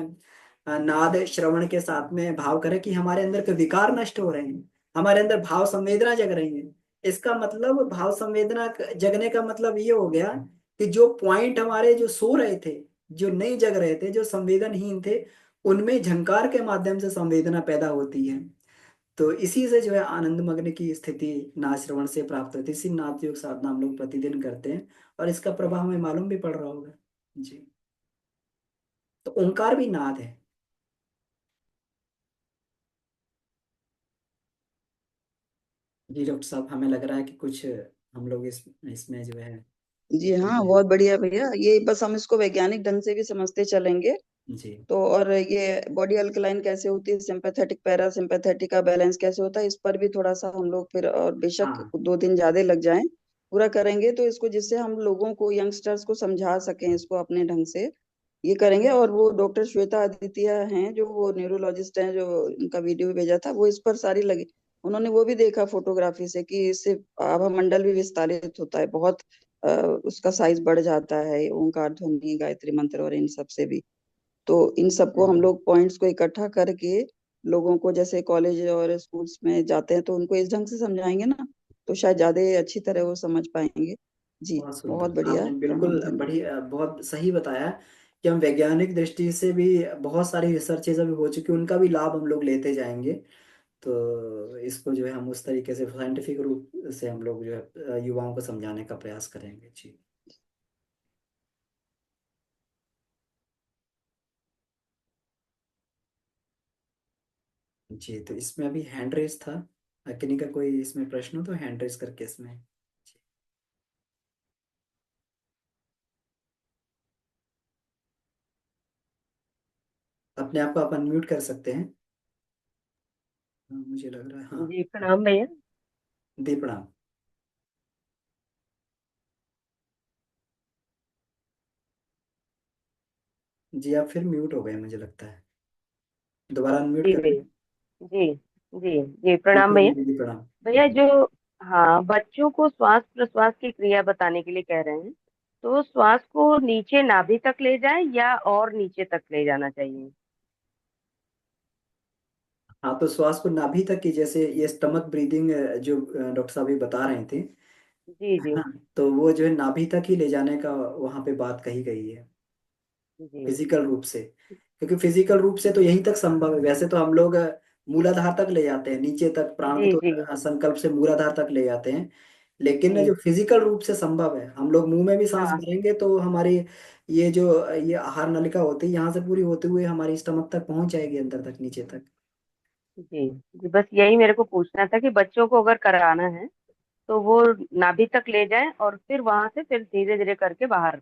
नाद श्रवण के साथ में भाव करें कि हमारे अंदर के विकार नष्ट हो रहे हैं, हमारे अंदर भाव संवेदना जग रही है। इसका मतलब भाव संवेदना जगने का मतलब ये हो गया कि जो पॉइंट हमारे जो सो रहे थे, जो नहीं जग रहे थे, जो संवेदनहीन थे, उनमें झंकार के माध्यम से संवेदना पैदा होती है। तो इसी से जो है आनंद मग्न की स्थिति नाद श्रवण से प्राप्त होती है। इसी नाद योग साधना हम लोग प्रतिदिन करते हैं, और इसका प्रभाव हमें मालूम भी पड़ रहा होगा। जी। तो ओंकार भी नाद है। जी डॉक्टर साहब, हमें लग रहा है कि कुछ हम लोग इसमें जो है। जी हाँ, बहुत बढ़िया भैया। ये बस हम इसको वैज्ञानिक ढंग से भी समझते चलेंगे जी। तो, और ये बॉडी अल्कलाइन कैसे होती है, सिंपैथेटिक पैरा सिंपैथेटिक का बैलेंस कैसे होता है, इस पर भी थोड़ा सा हम लोग फिर, और बेशक हाँ। 2 दिन ज्यादा लग जाएं, पूरा करेंगे तो इसको, जिससे हम लोगों को, यंगस्टर्स को समझा सकें इसको अपने ढंग से, ये करेंगे। और वो डॉक्टर श्वेता आदित्य हैं, जो वो न्यूरोलॉजिस्ट हैं, जो उनका वीडियो भी भेजा था, वो इस पर सारी लगी। उन्होंने वो भी देखा फोटोग्राफी से कि इससे आभा मंडल भी विस्तारित होता है बहुत, उसका साइज बढ़ जाता है ओंकार ध्वनि गायत्री मंत्र और इन सब से भी। तो इन सबको हम लोग पॉइंट्स को इकट्ठा करके लोगों को, जैसे कॉलेज और स्कूल्स में जाते हैं तो उनको इस ढंग से समझाएंगे ना, तो शायद ज्यादा अच्छी तरह वो समझ पाएंगे। जी, बहुत बहुत सुंदर, बढ़िया, आपने प्रणाम, बिल्कुल धन्यवाद। बढ़िया, बहुत सही बताया कि हम वैज्ञानिक दृष्टि से भी बहुत सारी रिसर्चेज अभी हो चुकी, उनका भी लाभ हम लोग लेते जाएंगे। तो इसको जो है हम उस तरीके से साइंटिफिक रूप से हम लोग जो है युवाओं को समझाने का प्रयास करेंगे। जी। जी, तो इसमें अभी हैंड रेस था। किन्हीं का कोई इसमें प्रश्न हो तो हैंड रेस करके इसमें। जी। अपने आप को आप अनम्यूट कर सकते हैं। हाँ, मुझे लग रहा है, हाँ। जी प्रणाम भैया। दी प्रणाम। जी, आप फिर म्यूट हो गए मुझे लगता है, दोबारा अनम्यूट जी कर लें। भैया। जी जी जी प्रणाम बिल्कुल भैया। जी, दीदी प्रणाम। भैया जो, हाँ, बच्चों को श्वास प्रश्वास की क्रिया बताने के लिए कह रहे हैं, तो श्वास को नीचे नाभि तक ले जाएं या और नीचे तक ले जाना चाहिए? हाँ, तो श्वास को नाभि तक की, जैसे ये स्टमक ब्रीदिंग जो डॉक्टर साहब भी बता रहे थे। जी जी हाँ, तो वो जो है नाभि तक ही ले जाने का वहां पे बात कही गई है, जी फिजिकल रूप से। क्योंकि फिजिकल रूप से तो यहीं तक संभव है। वैसे तो हम लोग मूलाधार तक ले जाते हैं, नीचे तक प्राण को जी तो जी संकल्प से मूलाधार तक ले जाते हैं। लेकिन जो जी। फिजिकल रूप से संभव है, हम लोग मुंह में भी सांस हाँ भरेंगे तो हमारी ये जो ये आहार नलिका होती है, यहाँ से पूरी होते हुए हमारी स्टमक तक पहुंच जाएगी, अंदर तक, नीचे तक। जी जी, बस यही मेरे को पूछना था कि बच्चों को अगर कराना है तो वो नाभि तक ले जाएं और फिर वहां से फिर धीरे धीरे करके बाहर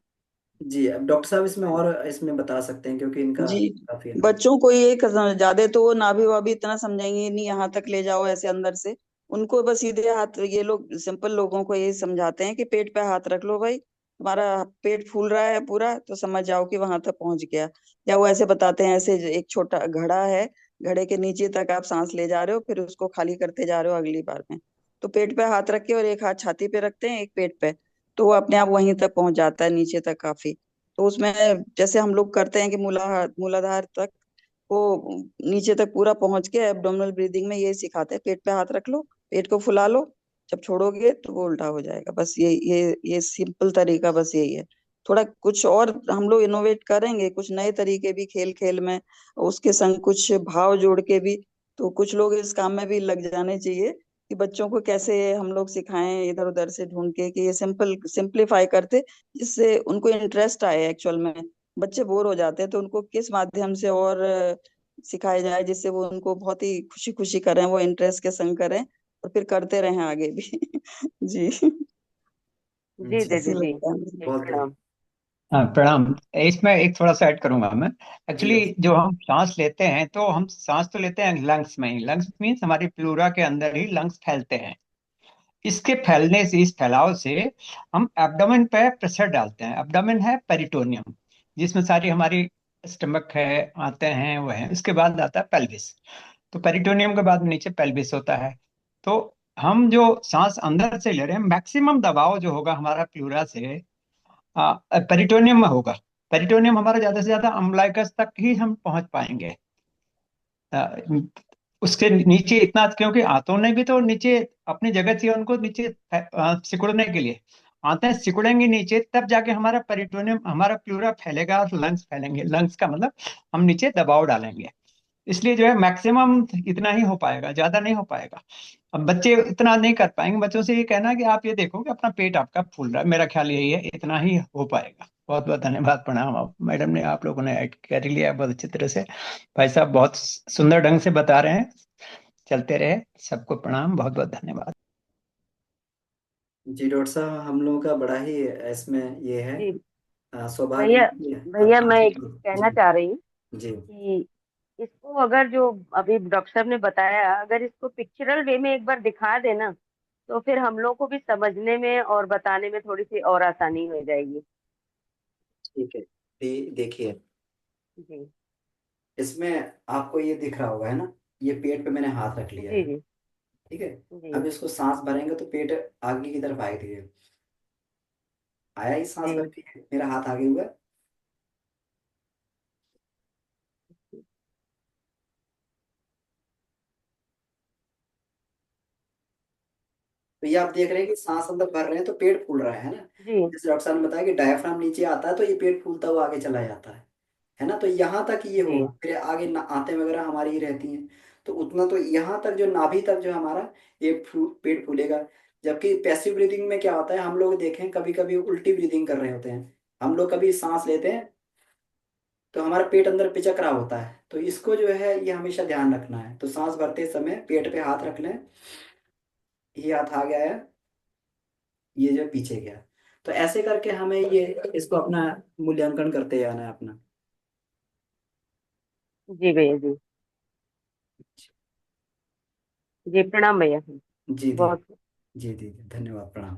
जी, अब डॉक्टर साहब इसमें आए। और इसमें बता सकते हैं, क्योंकि इनका जी, काफी अनुभव। बच्चों को ये ज्यादा तो वो नाभि वाभी इतना समझाएंगे नहीं, यहाँ तक ले जाओ ऐसे अंदर से। उनको बस सीधे हाथ, ये लोग सिंपल लोगों को यही समझाते हैं कि पेट पे हाथ रख लो भाई, तुम्हारा पेट फूल रहा है पूरा, तो समझ जाओ कि वहां तक पहुंच गया। या वो ऐसे बताते हैं, ऐसे एक छोटा घड़ा है, घड़े के नीचे तक आप सांस ले जा रहे हो, फिर उसको खाली करते जा रहे हो अगली बार में। तो पेट पे हाथ रख के और एक हाथ छाती पे रखते हैं, एक पेट पे, तो वो अपने आप वहीं तक पहुंच जाता है, नीचे तक काफी। तो उसमें जैसे हम लोग करते हैं कि मूलाधार तक, वो नीचे तक पूरा पहुंच के एब्डोमिनल ब्रीदिंग में ये सिखाते हैं, पेट पे हाथ रख लो, पेट को फुला लो, जब छोड़ोगे तो वो उल्टा हो जाएगा। बस ये सिंपल तरीका बस यही है। थोड़ा कुछ और हम लोग इनोवेट करेंगे, कुछ नए तरीके भी खेल खेल में, उसके संग कुछ भाव जोड़ के भी, तो कुछ लोग इस काम में भी लग जाने चाहिए कि बच्चों को कैसे हम लोग सिखाएं इधर उधर से ढूंढ के कि ये सिंपलीफाई करते, जिससे उनको इंटरेस्ट आए एक्चुअल में। बच्चे बोर हो जाते हैं तो उनको किस माध्यम से और सिखाया जाए जिससे वो उनको बहुत ही खुशी खुशी करें, वो इंटरेस्ट के संग करें और फिर करते रहें आगे भी। जी, जी जी, ऐसे दीदी जी। लगता है मुझे। जी बहुत बढ़िया। प्रणाम। हाँ प्रणाम। इसमें एक थोड़ा सा ऐड करूंगा मैं। जी एक्चुअली जो हम सांस लेते हैं तो हम सांस तो लेते हैं लंग्स में ही। लंग्स मीन्स हमारी प्लूरा के अंदर ही लंग्स फैलते हैं। इसके फैलने से, इस फैलाव से हम एब्डोमेन पे प्रेशर डालते हैं। एब्डोमेन है पेरिटोनियम, जिसमें सारी हमारी स्टमक है, आते हैं वो है। उसके बाद आता है पेल्विस। तो पेरिटोनियम के बाद नीचे पेल्विस होता है। तो हम जो सांस अंदर से ले रहे हैं, मैक्सिमम दबाव जो होगा हमारा प्लूरा से पेरिटोनियम में होगा। पेरिटोनियम हमारा ज्यादा से ज्यादा अम्लाइकस तक ही हम पहुंच पाएंगे। अ, उसके नीचे इतना, क्योंकि आंतों ने भी तो नीचे अपनी जगह चाहिए उनको नीचे सिकुड़ने के लिए। आंतें सिकुड़ेंगी नीचे, तब जाके हमारा पेरिटोनियम, हमारा प्लूरा फैलेगा और लंग्स फैलेंगे। लंग्स का मतलब हम नीचे दबाव डालेंगे। इसलिए जो है मैक्सिमम इतना ही हो पाएगा, ज्यादा नहीं हो पाएगा। अब बच्चे इतना नहीं कर पाएंगे। बच्चों से ये कहना कि आप ये देखो कि अपना पेट आपका फूल रहा है, मेरा ख्याल यही है, इतना ही हो पाएगा। बहुत बहुत धन्यवाद। प्रणाम। आप मैडम ने, आप लोगों ने ऐड कर लिया बहुत अच्छी तरह से। भाई साहब बहुत सुंदर ढंग से बता रहे हैं। चलते रहे। सबको प्रणाम, बहुत बहुत धन्यवाद। जी डॉक्टर साहब, हम लोगों का बड़ा ही इसमें ये है जी सौभाग्य है भैया, कि भैया मैं आपसे। एक चीज जी। कहना चाह रही हूँ जी। कि इसको अगर जो अभी डॉक्टर साहब ने बताया, अगर इसको पिक्चरल वे में एक बार दिखा देना, तो फिर हम लोग को भी समझने में और बताने में थोड़ी सी और आसानी हो जाएगी। ठीक है। देखिए, जी इसमें आपको ये दिख रहा होगा, है ना? ये पेट पे मैंने हाथ रख लिया जी है। जी ठीक है। जी अब इसको सांस भरेंगे तो पेट आगे की तरफ आएगी। आया ही सांस भर जी के मेरा हाथ आगे हुआ। तो ये आप देख रहे हैं कि सांस अंदर भर रहे हैं तो पेट फूल रहा है ना? जी जैसे डॉक्टर साहब ने बताया कि डायफ्राम नीचे आता है तो ये पेट फूलता हुआ आगे चला जाता है ना? तो यहाँ तक ये जी होगा, फिर आगे आंतें वगैरह हमारी ही रहती हैं। तो उतना तो यहाँ तक जो नाभि तक जो हमारा ये पेट फूलेगा। जबकि पैसिव ब्रीदिंग में क्या होता है, हम लोग देखें कभी कभी उल्टी ब्रीदिंग कर रहे होते हैं। हम लोग कभी सांस लेते हैं तो हमारा पेट अंदर पिचक रहा होता है। तो इसको जो है ये हमेशा ध्यान रखना है। तो सांस भरते समय पेट पे हाथ रख लें। ये हाथ आ गया है, ये जो पीछे गया। तो ऐसे करके हमें ये इसको अपना मूल्यांकन करते जाना है अपना। जी भैया जी। जी प्रणाम भैया। जी दी। बहुत जी दी, धन्यवाद, प्रणाम।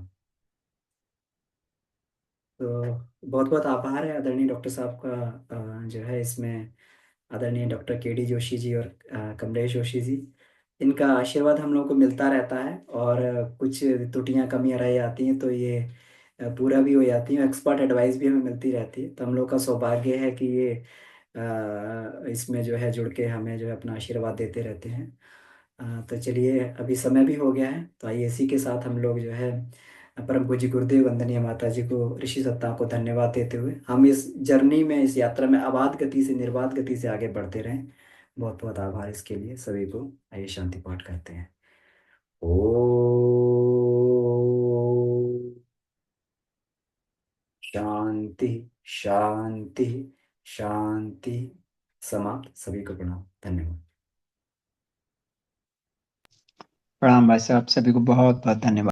तो बहुत बहुत आभार है आदरणीय डॉक्टर साहब का, जो है इसमें आदरणीय डॉक्टर के डी जोशी जी और कमलेश जोशी जी। इनका आशीर्वाद हम लोग को मिलता रहता है। और कुछ त्रुटियां कमियां रह जाती हैं तो ये पूरा भी हो जाती हैं। एक्सपर्ट एडवाइस भी हमें मिलती रहती है। तो हम लोग का सौभाग्य है कि ये इसमें जो है जुड़ के हमें जो है अपना आशीर्वाद देते रहते हैं। तो चलिए, अभी समय भी हो गया है तो आइए इसी के साथ हम लोग जो है परम पूज्य गुरुदेव वंदनीय माता जी को, ऋषि सत्ता को धन्यवाद देते हुए हम इस जर्नी में, इस यात्रा में आबाद गति से, निर्बाध गति से आगे बढ़ते रहें। बहुत बहुत आभार इसके लिए सभी को। आइए शांति पाठ करते हैं। ओ शांति, शांति, शांति। समाप्त। सभी को प्रणाम, धन्यवाद। प्रणाम भाई साहब, सभी को बहुत बहुत धन्यवाद।